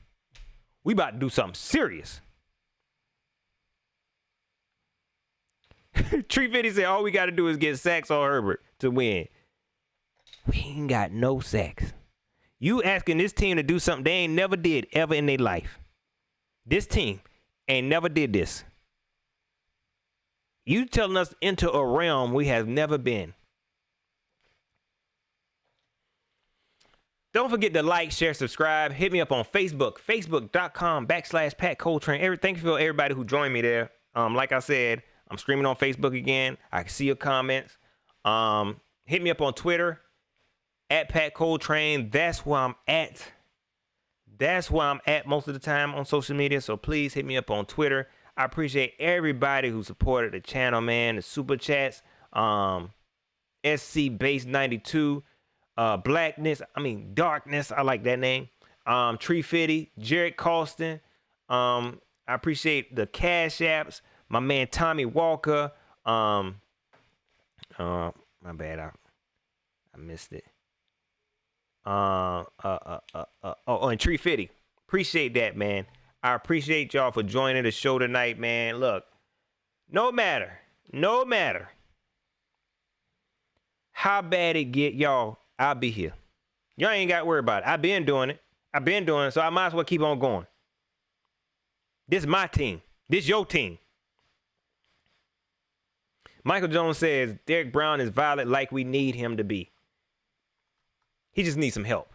do something serious. Tree 50 said all we got to do is get sacks on Herbert to win. We ain't got no sacks. You asking this team to do something they ain't never did ever in their life. This team ain't never did this. You telling us into a realm we have never been. Don't forget to like, share, subscribe. Hit me up on Facebook, facebook.com/Pat Coltrane. Thank you for everybody who joined me there. Like I said, I'm streaming on Facebook again. I can see your comments. Hit me up on Twitter, @Pat Coltrane. That's where I'm at. Most of the time on social media. So please hit me up on Twitter. I appreciate everybody who supported the channel, man. The super chats. SC Base 92. Darkness. I like that name. Tree Fitty, Jared Colston. I appreciate the cash apps. My man Tommy Walker. My bad. I missed it. And Tree Fitty. Appreciate that, man. I appreciate y'all for joining the show tonight, man. Look, no matter how bad it get, y'all, I'll be here. Y'all ain't got to worry about it. I've been doing it, so I might as well keep on going. This is my team. This your team. Michael Jones says Derek Brown is violent like we need him to be. He just needs some help.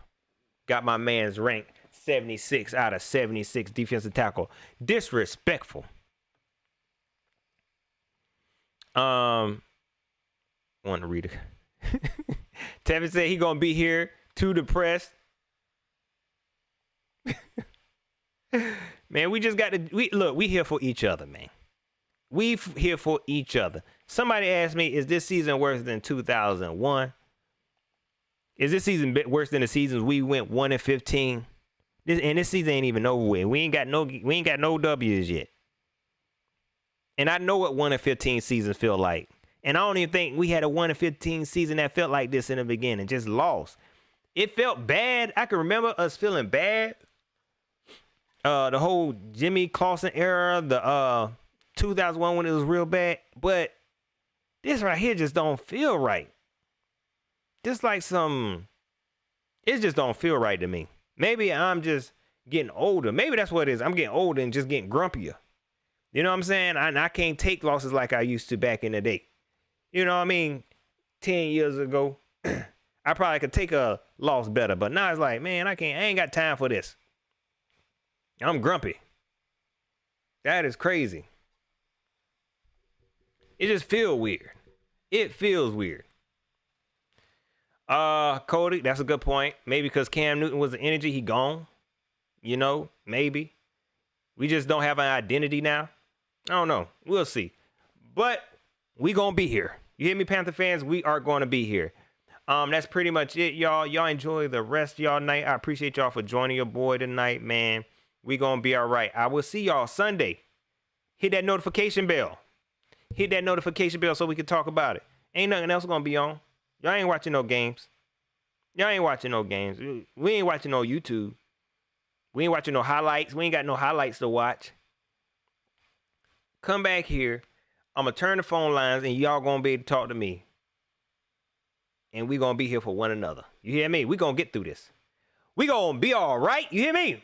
Got my man's ranked 76 out of 76 defensive tackle. Disrespectful. Want to read it. Tevin said he gonna be here. Too depressed. Man, we just got to we here for each other, man. We here for each other. Somebody asked me, is this season worse than 2001? Is this season worse than the seasons we went 1-15? This season ain't even over with. We ain't got no W's yet. And I know what 1-15 seasons feel like. And I don't even think we had a 1-15 season that felt like this in the beginning. Just lost. It felt bad. I can remember us feeling bad. The whole Jimmy Clausen era, the 2001 when it was real bad. But this right here just don't feel right. Just like it just don't feel right to me. Maybe I'm just getting older. Maybe that's what it is. I'm getting older and just getting grumpier. You know what I'm saying? I can't take losses like I used to back in the day. You know what I mean? 10 years ago, I probably could take a loss better. But now it's like, man, I ain't got time for this. I'm grumpy. That is crazy. It just feels weird. It feels weird. Cody, that's a good point. Maybe because Cam Newton was the energy, he gone. You know, maybe. We just don't have an identity now. I don't know. We'll see. But we gonna be here. You hear me, Panther fans? We are gonna be here. That's pretty much it, y'all. Y'all enjoy the rest of y'all night. I appreciate y'all for joining your boy tonight, man. We gonna be all right. I will see y'all Sunday. Hit that notification bell. Hit that notification bell so we can talk about it. Ain't nothing else gonna be on. Y'all ain't watching no games. Y'all ain't watching no games. We ain't watching no YouTube. We ain't watching no highlights. We ain't got no highlights to watch. Come back here. I'm going to turn the phone lines and y'all going to be able to talk to me. And we going to be here for one another. You hear me? We going to get through this. We going to be all right. You hear me?